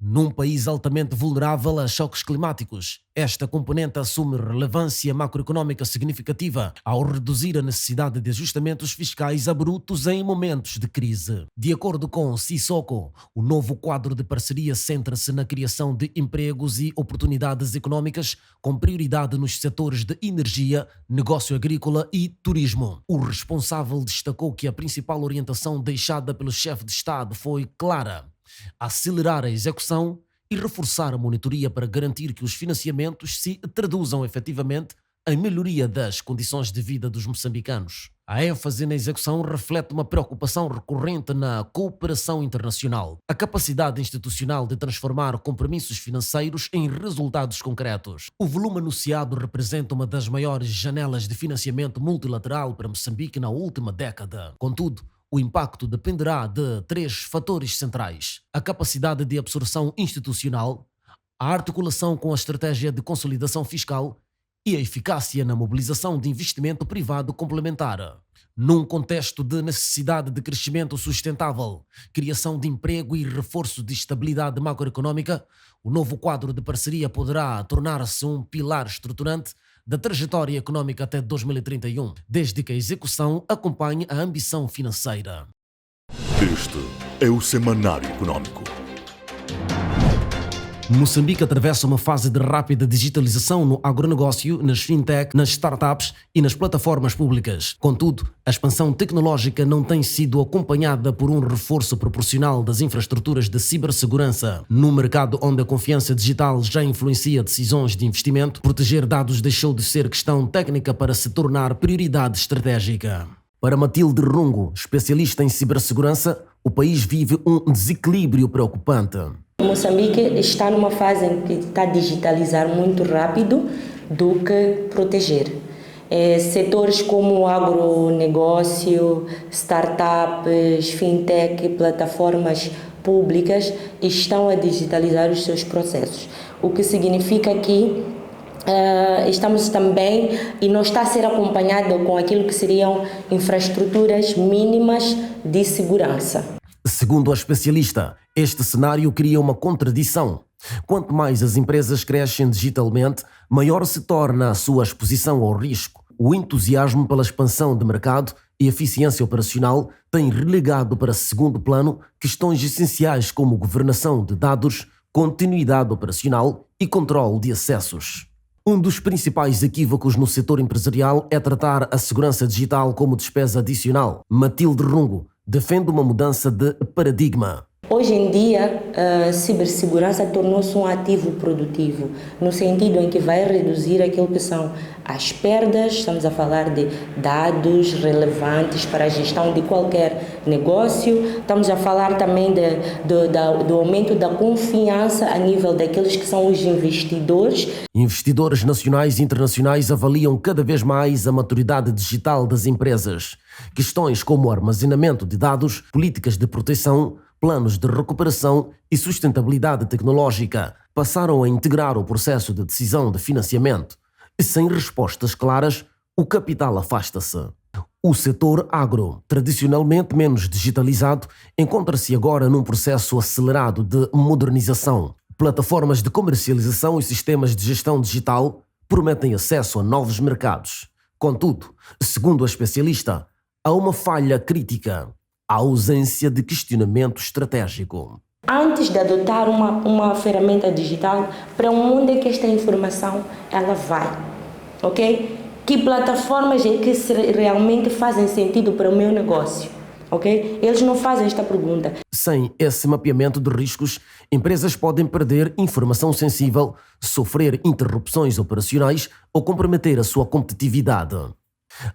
Num país altamente vulnerável a choques climáticos, esta componente assume relevância macroeconómica significativa ao reduzir a necessidade de ajustamentos fiscais abruptos em momentos de crise. De acordo com Sissoko, o novo quadro de parceria centra-se na criação de empregos e oportunidades económicas com prioridade nos setores de energia, negócio agrícola e turismo. O responsável destacou que a principal orientação deixada pelo chefe de Estado foi clara: acelerar a execução e reforçar a monitoria para garantir que os financiamentos se traduzam efetivamente em melhoria das condições de vida dos moçambicanos. A ênfase na execução reflete uma preocupação recorrente na cooperação internacional, a capacidade institucional de transformar compromissos financeiros em resultados concretos. O volume anunciado representa uma das maiores janelas de financiamento multilateral para Moçambique na última década. Contudo, o impacto dependerá de 3 fatores centrais: a capacidade de absorção institucional, a articulação com a estratégia de consolidação fiscal e a eficácia na mobilização de investimento privado complementar. Num contexto de necessidade de crescimento sustentável, criação de emprego e reforço de estabilidade macroeconômica, o novo quadro de parceria poderá tornar-se um pilar estruturante da trajetória econômica até 2031, desde que a execução acompanhe a ambição financeira. Este é o Semanário Econômico. Moçambique atravessa uma fase de rápida digitalização no agronegócio, nas fintech, nas startups e nas plataformas públicas. Contudo, a expansão tecnológica não tem sido acompanhada por um reforço proporcional das infraestruturas de cibersegurança. Num mercado onde a confiança digital já influencia decisões de investimento, proteger dados deixou de ser questão técnica para se tornar prioridade estratégica. Para Matilde Rungo, especialista em cibersegurança, o país vive um desequilíbrio preocupante. Moçambique está numa fase em que está a digitalizar muito rápido do que proteger. Setores como o agronegócio, startups, fintech, plataformas públicas estão a digitalizar os seus processos, o que significa que estamos também, e não está a ser acompanhado com aquilo que seriam infraestruturas mínimas de segurança. Segundo a especialista, este cenário cria uma contradição. Quanto mais as empresas crescem digitalmente, maior se torna a sua exposição ao risco. O entusiasmo pela expansão de mercado e eficiência operacional tem relegado para segundo plano questões essenciais como governação de dados, continuidade operacional e controle de acessos. Um dos principais equívocos no setor empresarial é tratar a segurança digital como despesa adicional. Matilde Rungo defende uma mudança de paradigma. Hoje em dia, a cibersegurança tornou-se um ativo produtivo, no sentido em que vai reduzir aquilo que são as perdas. Estamos a falar de dados relevantes para a gestão de qualquer negócio. Estamos a falar também do aumento da confiança a nível daqueles que são os investidores. Investidores nacionais e internacionais avaliam cada vez mais a maturidade digital das empresas. Questões como armazenamento de dados, políticas de proteção, planos de recuperação e sustentabilidade tecnológica passaram a integrar o processo de decisão de financiamento. E sem respostas claras, o capital afasta-se. O setor agro, tradicionalmente menos digitalizado, encontra-se agora num processo acelerado de modernização. Plataformas de comercialização e sistemas de gestão digital prometem acesso a novos mercados. Contudo, segundo a especialista, há uma falha crítica: a ausência de questionamento estratégico. Antes de adotar uma ferramenta digital, para onde é que esta informação ela vai? Ok? Que plataformas é que realmente fazem sentido para o meu negócio? Ok? Eles não fazem esta pergunta. Sem esse mapeamento de riscos, empresas podem perder informação sensível, sofrer interrupções operacionais ou comprometer a sua competitividade.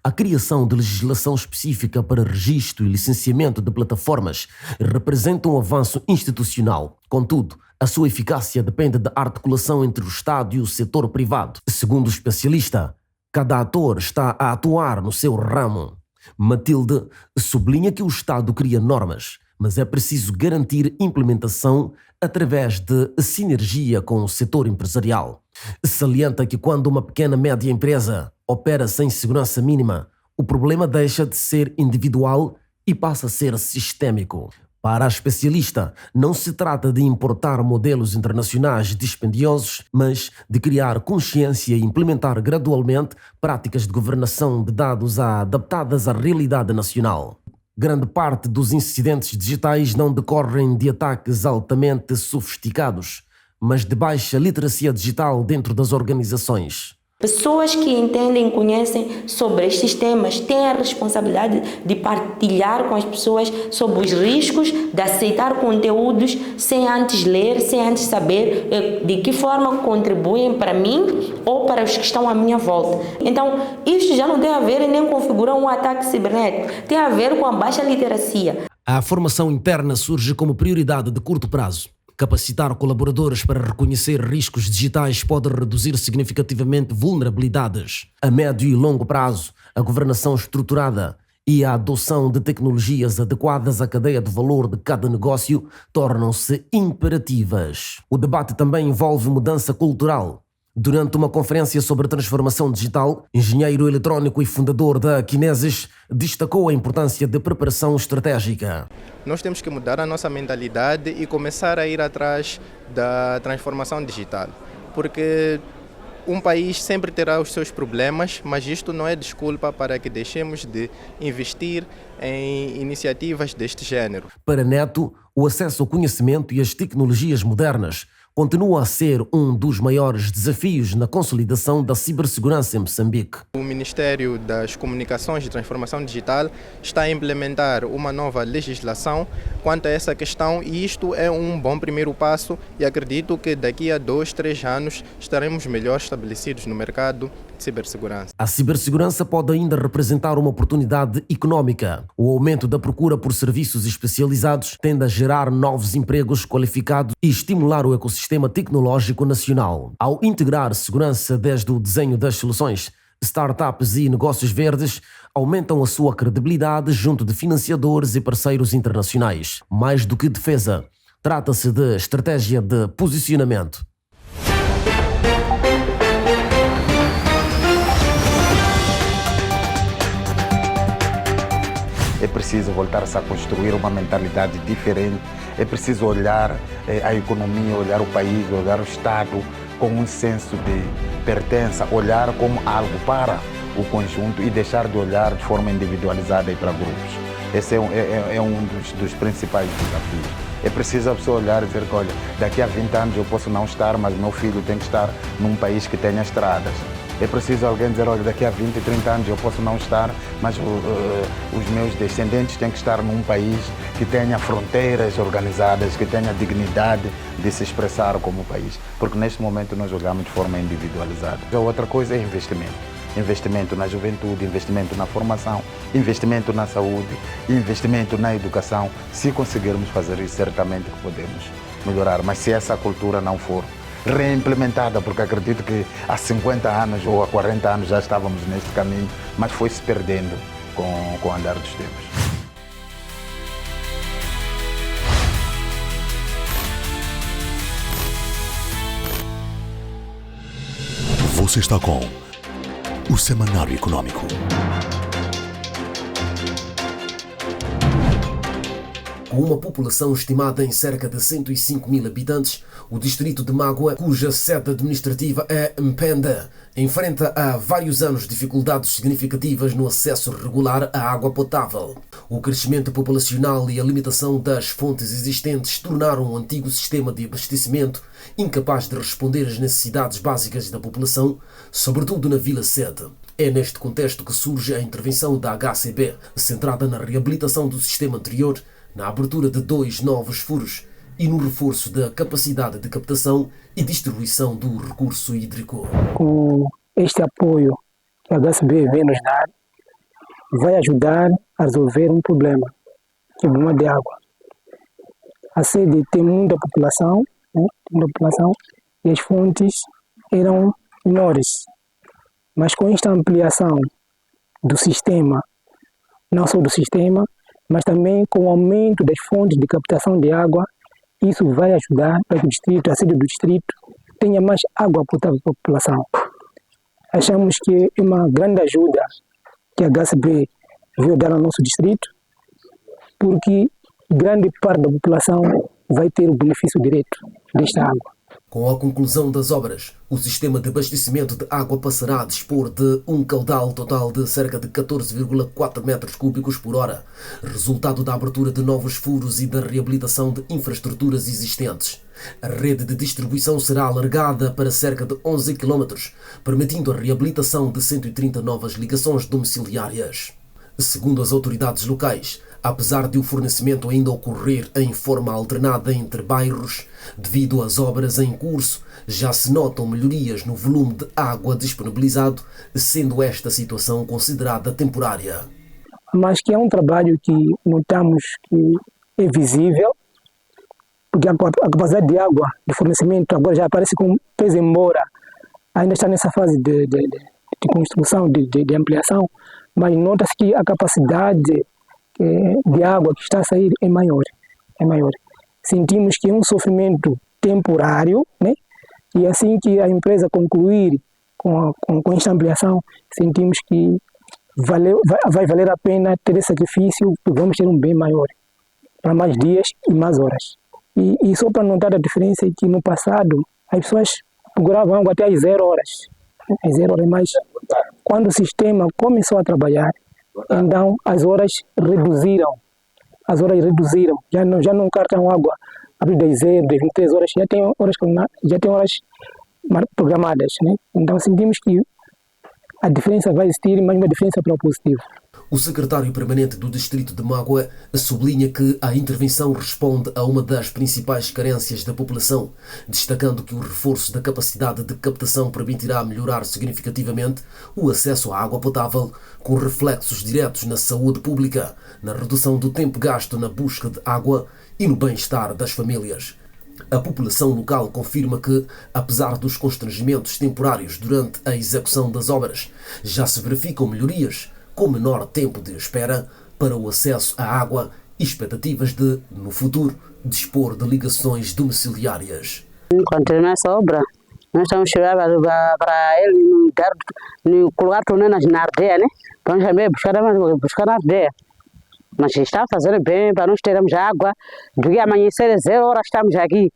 A criação de legislação específica para registro e licenciamento de plataformas representa um avanço institucional. Contudo, a sua eficácia depende da articulação entre o Estado e o setor privado. Segundo o especialista, cada ator está a atuar no seu ramo. Matilde sublinha que o Estado cria normas, mas é preciso garantir implementação através de sinergia com o setor empresarial. Salienta que quando uma pequena média empresa opera sem segurança mínima, o problema deixa de ser individual e passa a ser sistêmico. Para a especialista, não se trata de importar modelos internacionais dispendiosos, mas de criar consciência e implementar gradualmente práticas de governação de dados adaptadas à realidade nacional. Grande parte dos incidentes digitais não decorrem de ataques altamente sofisticados, mas de baixa literacia digital dentro das organizações. Pessoas que entendem e conhecem sobre estes temas têm a responsabilidade de partilhar com as pessoas sobre os riscos de aceitar conteúdos sem antes ler, sem antes saber de que forma contribuem para mim ou para os que estão à minha volta. Então, isto já não tem a ver nem configurar um ataque cibernético, tem a ver com a baixa literacia. A formação interna surge como prioridade de curto prazo. Capacitar colaboradores para reconhecer riscos digitais pode reduzir significativamente vulnerabilidades. A médio e longo prazo, a governação estruturada e a adoção de tecnologias adequadas à cadeia de valor de cada negócio tornam-se imperativas. O debate também envolve mudança cultural. Durante uma conferência sobre transformação digital, engenheiro eletrónico e fundador da Kinesis destacou a importância da preparação estratégica. Nós temos que mudar a nossa mentalidade e começar a ir atrás da transformação digital, porque um país sempre terá os seus problemas, mas isto não é desculpa para que deixemos de investir em iniciativas deste género. Para Neto, o acesso ao conhecimento e às tecnologias modernas continua a ser um dos maiores desafios na consolidação da cibersegurança em Moçambique. O Ministério das Comunicações e Transformação Digital está a implementar uma nova legislação quanto a essa questão e isto é um bom primeiro passo e acredito que daqui a 2, 3 anos estaremos melhor estabelecidos no mercado de cibersegurança. A cibersegurança pode ainda representar uma oportunidade econômica. O aumento da procura por serviços especializados tende a gerar novos empregos qualificados e estimular o ecossistema tecnológico nacional. Ao integrar segurança desde o desenho das soluções, startups e negócios verdes aumentam a sua credibilidade junto de financiadores e parceiros internacionais. Mais do que defesa, trata-se de estratégia de posicionamento. É preciso voltar-se a construir uma mentalidade diferente. É preciso olhar a economia, olhar o país, olhar o Estado com um senso de pertença, olhar como algo para o conjunto e deixar de olhar de forma individualizada e para grupos. Esse é um dos principais desafios. É preciso a pessoa olhar e dizer que, olha, daqui a 20 anos eu posso não estar, mas meu filho tem que estar num país que tenha estradas. É preciso alguém dizer, olha, daqui a 20, 30 anos eu posso não estar, mas os meus descendentes têm que estar num país que tenha fronteiras organizadas, que tenha dignidade de se expressar como país. Porque neste momento nós olhamos de forma individualizada. A outra coisa é investimento. Investimento na juventude, investimento na formação, investimento na saúde, investimento na educação. Se conseguirmos fazer isso, certamente que podemos melhorar. Mas se essa cultura não for reimplementada, porque acredito que há 50 anos ou há 40 anos já estávamos neste caminho, mas foi se perdendo com o andar dos tempos. Você está com o Semanário Econômico. Com uma população estimada em cerca de 105 mil habitantes, o distrito de Magua, cuja sede administrativa é Mpenda, enfrenta há vários anos dificuldades significativas no acesso regular à água potável. O crescimento populacional e a limitação das fontes existentes tornaram o antigo sistema de abastecimento incapaz de responder às necessidades básicas da população, sobretudo na vila-sede. É neste contexto que surge a intervenção da HCB, centrada na reabilitação do sistema anterior, na abertura de 2 novos furos e no reforço da capacidade de captação e distribuição do recurso hídrico. Com este apoio que a HCB vem nos dar, vai ajudar a resolver um problema, que é o problema de água. A sede tem muita população, e as fontes eram menores. Mas com esta ampliação do sistema, não só do sistema, mas também com o aumento das fontes de captação de água, isso vai ajudar para que o distrito, a sede do distrito, tenha mais água potável para a população. Achamos que é uma grande ajuda que a HCB veio dar ao nosso distrito, porque grande parte da população vai ter o benefício direto desta água. Com a conclusão das obras, o sistema de abastecimento de água passará a dispor de um caudal total de cerca de 14,4 metros cúbicos por hora, resultado da abertura de novos furos e da reabilitação de infraestruturas existentes. A rede de distribuição será alargada para cerca de 11 km, permitindo a reabilitação de 130 novas ligações domiciliárias. Segundo as autoridades locais, apesar de o fornecimento ainda ocorrer em forma alternada entre bairros, devido às obras em curso, já se notam melhorias no volume de água disponibilizado, sendo esta situação considerada temporária. Mas que é um trabalho que notamos que é visível, porque a capacidade de água, de fornecimento, agora já aparece com peso, embora ainda está nessa fase de construção, de ampliação, mas nota-se que a capacidade de água que está a sair é maior. Sentimos que é um sofrimento temporário, né? E assim que a empresa concluir com esta ampliação, sentimos que vai valer a pena ter esse sacrifício, porque vamos ter um bem maior, para mais dias e mais horas. E só para notar a diferença é que no passado as pessoas procuravam água até às 0 horas. Às 0 horas, mas quando o sistema começou a trabalhar, então as horas reduziram. Já não cartam água a partir das 0, das 23 horas, já tem horas programadas, né? Então sentimos que a diferença vai existir, mas uma diferença para o positivo. O secretário permanente do Distrito de Mágoa sublinha que a intervenção responde a uma das principais carências da população, destacando que o reforço da capacidade de captação permitirá melhorar significativamente o acesso à água potável, com reflexos diretos na saúde pública, na redução do tempo gasto na busca de água e no bem-estar das famílias. A população local confirma que, apesar dos constrangimentos temporários durante a execução das obras, já se verificam melhorias, com menor tempo de espera para o acesso à água e expectativas de, no futuro, dispor de ligações domiciliárias. Continuar essa obra, nós estamos chegando para ele colocar torneiras na aldeia, né? Então já meio buscar na aldeia. Mas está fazendo bem para nós termos água. Do que amanhecer 0 horas estamos aqui.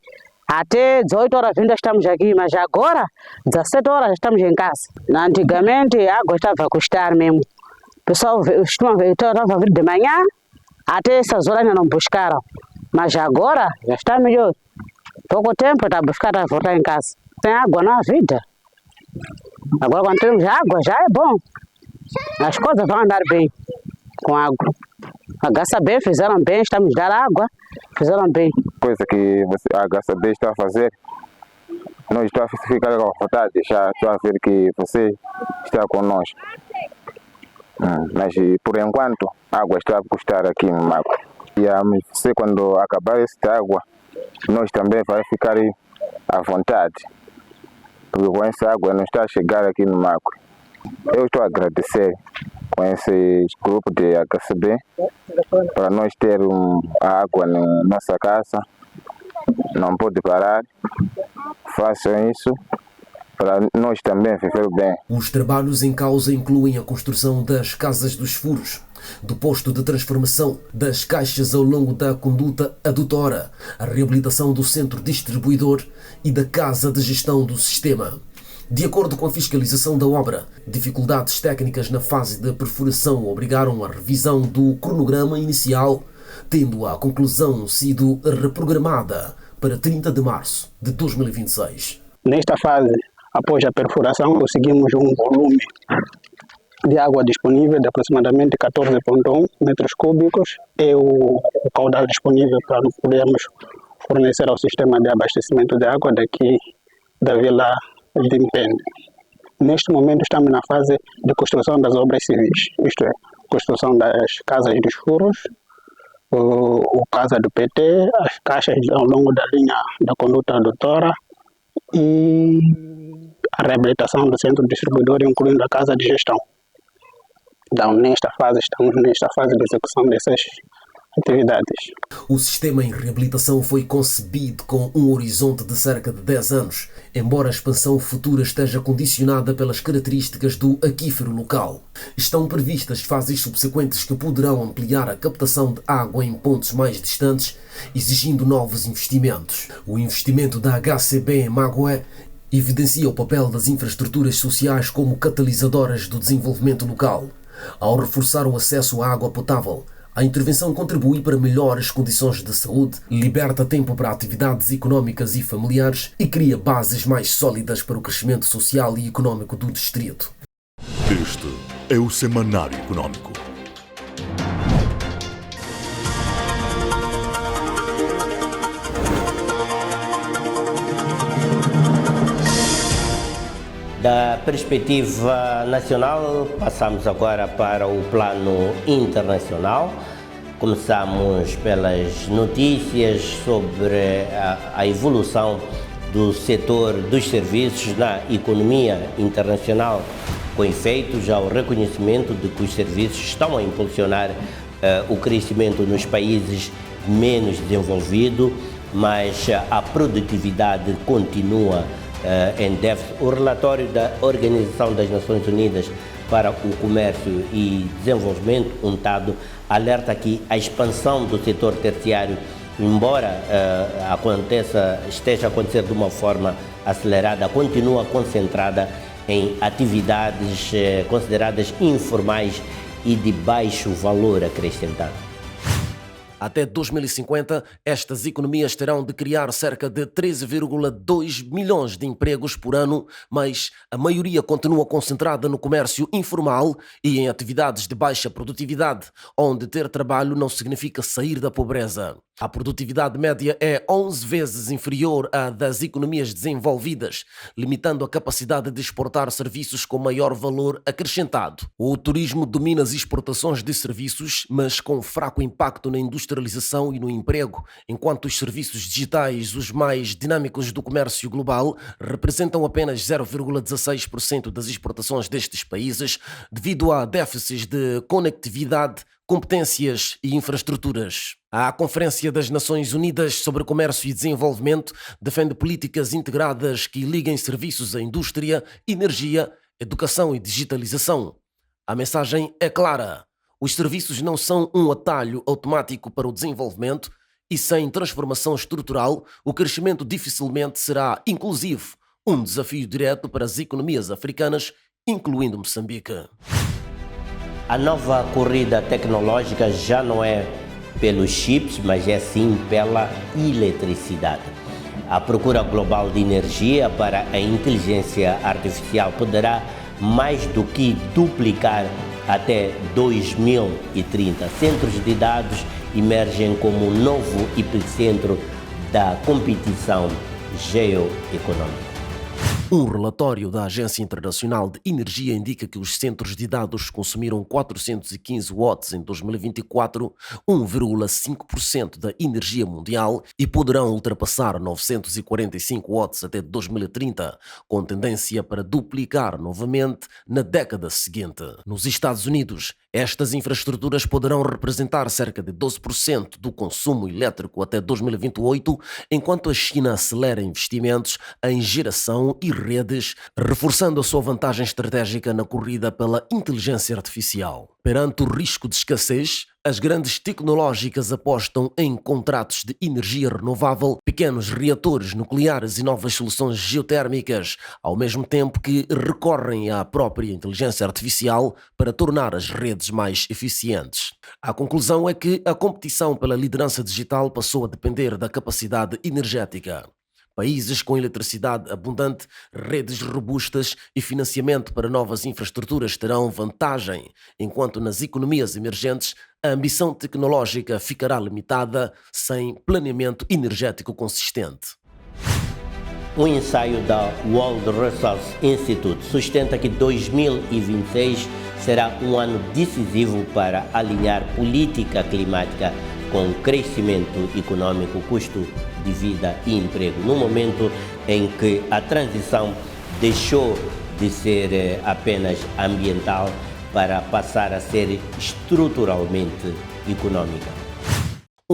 Até 18 horas ainda estamos aqui, mas agora 17 horas estamos em casa. Antigamente a água estava a custar mesmo. O pessoal estava vir de manhã, até essas horas ainda não buscaram. Mas agora já está melhor. Pouco tempo está a buscar a voltar em casa. Sem água não há vida. Agora quando temos água já é bom. As coisas vão andar bem com água. A GASAB fizeram bem, estamos a dar água, fizeram bem. Coisa que a GASAB está a fazer, nós estamos a ficar com vontade, já estou a ver que você está conosco. Mas por enquanto a água está a custar aqui no Macro. E você, quando acabar esta água, nós também vamos ficar à vontade, porque com essa água não está a chegar aqui no Macro. Eu estou a agradecer com esse grupo de HCB para nós ter a água na nossa casa. Não pode parar, façam isso para nós também viver bem. Os trabalhos em causa incluem a construção das casas dos furos, do posto de transformação, das caixas ao longo da conduta adutora, a reabilitação do centro distribuidor e da casa de gestão do sistema. De acordo com a fiscalização da obra, dificuldades técnicas na fase de perfuração obrigaram a revisão do cronograma inicial, tendo a conclusão sido reprogramada para 30 de março de 2026. Nesta fase, após a perfuração, conseguimos um volume de água disponível de aproximadamente 14,1 metros cúbicos. É o caudal disponível para podermos fornecer ao sistema de abastecimento de água daqui da Vila de Mpende. Neste momento estamos na fase de construção das obras civis, isto é, construção das casas dos furos, o casa do PT, as caixas ao longo da linha da conduta adutora e a reabilitação do centro distribuidor, incluindo a casa de gestão. Então, estamos nesta fase de execução dessas atividades. O sistema em reabilitação foi concebido com um horizonte de cerca de 10 anos, embora a expansão futura esteja condicionada pelas características do aquífero local. Estão previstas fases subsequentes que poderão ampliar a captação de água em pontos mais distantes, exigindo novos investimentos. O investimento da HCB em Magué evidencia o papel das infraestruturas sociais como catalisadoras do desenvolvimento local. Ao reforçar o acesso à água potável, a intervenção contribui para melhores condições de saúde, liberta tempo para atividades económicas e familiares e cria bases mais sólidas para o crescimento social e económico do distrito. Este é o Semanário Económico. Da perspectiva nacional, passamos agora para o plano internacional. Começamos pelas notícias sobre a evolução do setor dos serviços na economia internacional, com efeito já o reconhecimento de que os serviços estão a impulsionar o crescimento nos países menos desenvolvidos, mas a produtividade continua em déficit. O relatório da Organização das Nações Unidas para o Comércio e Desenvolvimento, UNCTAD, alerta que a expansão do setor terciário, embora esteja a acontecer de uma forma acelerada, continua concentrada em atividades consideradas informais e de baixo valor acrescentado. Até 2050, estas economias terão de criar cerca de 13,2 milhões de empregos por ano, mas a maioria continua concentrada no comércio informal e em atividades de baixa produtividade, onde ter trabalho não significa sair da pobreza. A produtividade média é 11 vezes inferior à das economias desenvolvidas, limitando a capacidade de exportar serviços com maior valor acrescentado. O turismo domina as exportações de serviços, mas com fraco impacto na industrialização e no emprego, enquanto os serviços digitais, os mais dinâmicos do comércio global, representam apenas 0,16% das exportações destes países, devido a déficits de conectividade, competências e infraestruturas. A Conferência das Nações Unidas sobre Comércio e Desenvolvimento defende políticas integradas que liguem serviços à indústria, energia, educação e digitalização. A mensagem é clara. Os serviços não são um atalho automático para o desenvolvimento e sem transformação estrutural, o crescimento dificilmente será inclusivo, um desafio direto para as economias africanas, incluindo Moçambique. A nova corrida tecnológica já não é pelos chips, mas é sim pela eletricidade. A procura global de energia para a inteligência artificial poderá mais do que duplicar até 2030. Centros de dados emergem como um novo epicentro da competição geoeconômica. Um relatório da Agência Internacional de Energia indica que os centros de dados consumiram 415 watts em 2024, 1,5% da energia mundial, e poderão ultrapassar 945 watts até 2030, com tendência para duplicar novamente na década seguinte. Nos Estados Unidos, estas infraestruturas poderão representar cerca de 12% do consumo elétrico até 2028, enquanto a China acelera investimentos em geração e redes, reforçando a sua vantagem estratégica na corrida pela inteligência artificial. Perante o risco de escassez, as grandes tecnológicas apostam em contratos de energia renovável, pequenos reatores nucleares e novas soluções geotérmicas, ao mesmo tempo que recorrem à própria inteligência artificial para tornar as redes mais eficientes. A conclusão é que a competição pela liderança digital passou a depender da capacidade energética. Países com eletricidade abundante, redes robustas e financiamento para novas infraestruturas terão vantagem, enquanto nas economias emergentes a ambição tecnológica ficará limitada sem planeamento energético consistente. Um ensaio da World Resources Institute sustenta que 2026 será um ano decisivo para alinhar política climática com crescimento econômico, custo de vida e emprego, no momento em que a transição deixou de ser apenas ambiental para passar a ser estruturalmente econômica.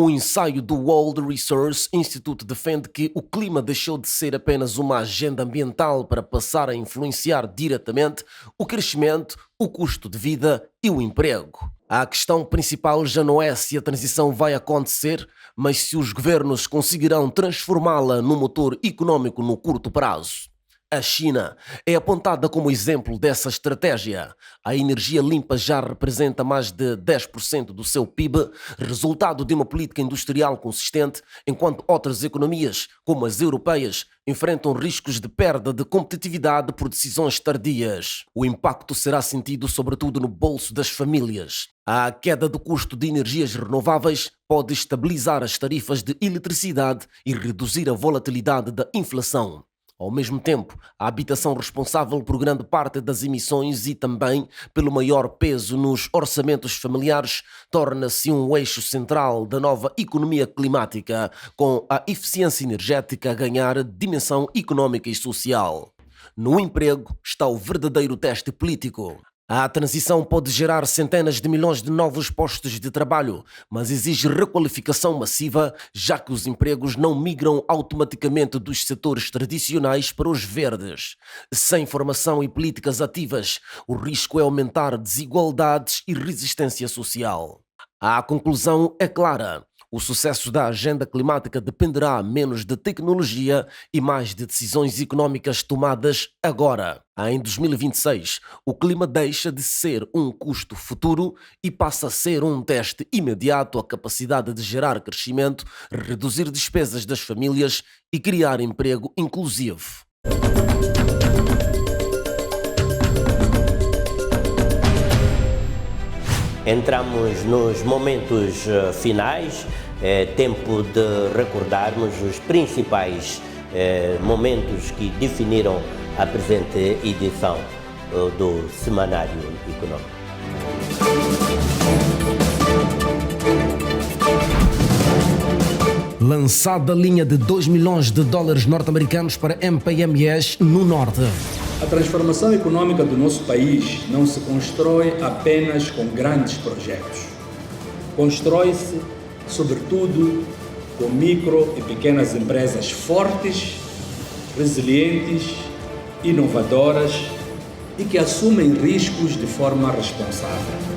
Um ensaio do World Resource Institute defende que o clima deixou de ser apenas uma agenda ambiental para passar a influenciar diretamente o crescimento, o custo de vida e o emprego. A questão principal já não é se a transição vai acontecer, mas se os governos conseguirão transformá-la num motor econômico no curto prazo. A China é apontada como exemplo dessa estratégia. A energia limpa já representa mais de 10% do seu PIB, resultado de uma política industrial consistente, enquanto outras economias, como as europeias, enfrentam riscos de perda de competitividade por decisões tardias. O impacto será sentido sobretudo no bolso das famílias. A queda do custo de energias renováveis pode estabilizar as tarifas de eletricidade e reduzir a volatilidade da inflação. Ao mesmo tempo, a habitação responsável por grande parte das emissões e também pelo maior peso nos orçamentos familiares torna-se um eixo central da nova economia climática, com a eficiência energética a ganhar dimensão econômica e social. No emprego está o verdadeiro teste político. A transição pode gerar centenas de milhões de novos postos de trabalho, mas exige requalificação massiva, já que os empregos não migram automaticamente dos setores tradicionais para os verdes. Sem formação e políticas ativas, o risco é aumentar desigualdades e resistência social. A conclusão é clara. O sucesso da agenda climática dependerá menos de tecnologia e mais de decisões econômicas tomadas agora. Em 2026, o clima deixa de ser um custo futuro e passa a ser um teste imediato à capacidade de gerar crescimento, reduzir despesas das famílias e criar emprego inclusivo. Entramos nos momentos finais, é tempo de recordarmos os principais momentos que definiram a presente edição do Semanário Econômico. Lançada a linha de 2 milhões de dólares norte-americanos para MPMEs no Norte. A transformação econômica do nosso país não se constrói apenas com grandes projetos. Constrói-se, sobretudo, com micro e pequenas empresas fortes, resilientes, inovadoras e que assumem riscos de forma responsável.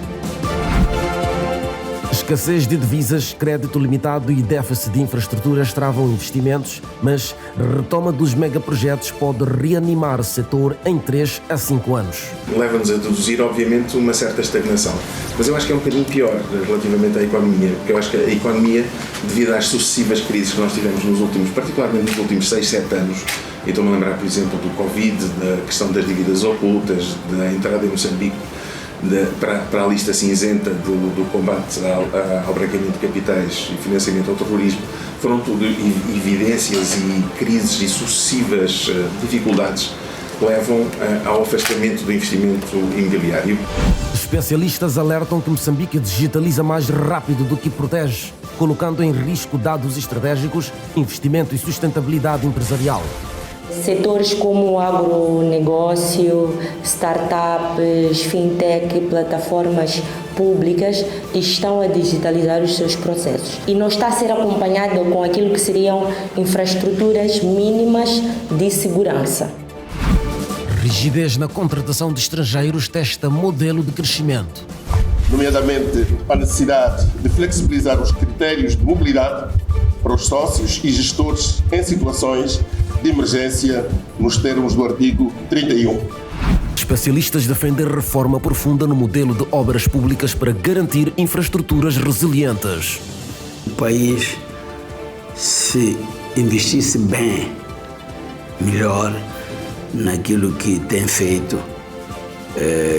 Escassez de divisas, crédito limitado e déficit de infraestruturas travam investimentos, mas a retoma dos megaprojetos pode reanimar o setor em 3 a 5 anos. Leva-nos a deduzir, obviamente, uma certa estagnação. Mas eu acho que é um bocadinho pior relativamente à economia, porque eu acho que a economia, devido às sucessivas crises que nós tivemos particularmente nos últimos 6, 7 anos, e estou-me a lembrar, por exemplo, do Covid, da questão das dívidas ocultas, da entrada em Moçambique para a lista cinzenta do combate ao branqueamento de capitais e financiamento ao terrorismo, foram tudo evidências e crises e sucessivas dificuldades que levam ao afastamento do investimento imobiliário. Especialistas alertam que Moçambique digitaliza mais rápido do que protege, colocando em risco dados estratégicos, investimento e sustentabilidade empresarial. Setores como o agronegócio, startups, fintech, plataformas públicas estão a digitalizar os seus processos. E não está a ser acompanhado com aquilo que seriam infraestruturas mínimas de segurança. Rigidez na contratação de estrangeiros testa modelo de crescimento. Nomeadamente a necessidade de flexibilizar os critérios de mobilidade para os sócios e gestores em situações de emergência, nos termos do artigo 31. Especialistas defendem reforma profunda no modelo de obras públicas para garantir infraestruturas resilientes. O país, se investisse bem, melhor, naquilo que tem feito,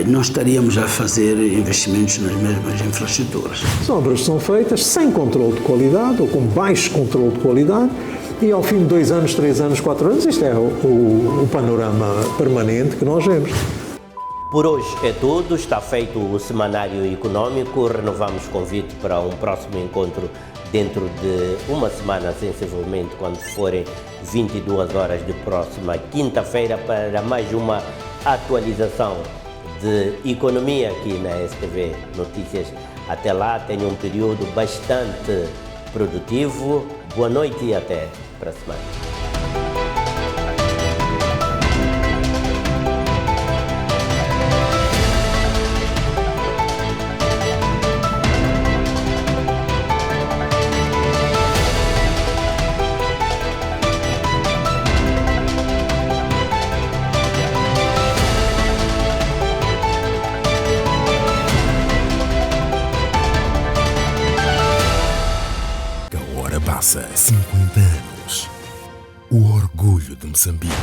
não estaríamos a fazer investimentos nas mesmas infraestruturas. As obras são feitas sem controle de qualidade ou com baixo controle de qualidade e ao fim de 2 anos, 3 anos, 4 anos, isto é o panorama permanente que nós vemos. Por hoje é tudo, está feito o Semanário Econômico, renovamos o convite para um próximo encontro dentro de uma semana, sensivelmente, quando forem 22 horas de próxima quinta-feira, para mais uma atualização de economia aqui na STV Notícias. Até lá, tenham um período bastante produtivo. Boa noite e até para a semana. Passa 50 anos. O orgulho de Moçambique.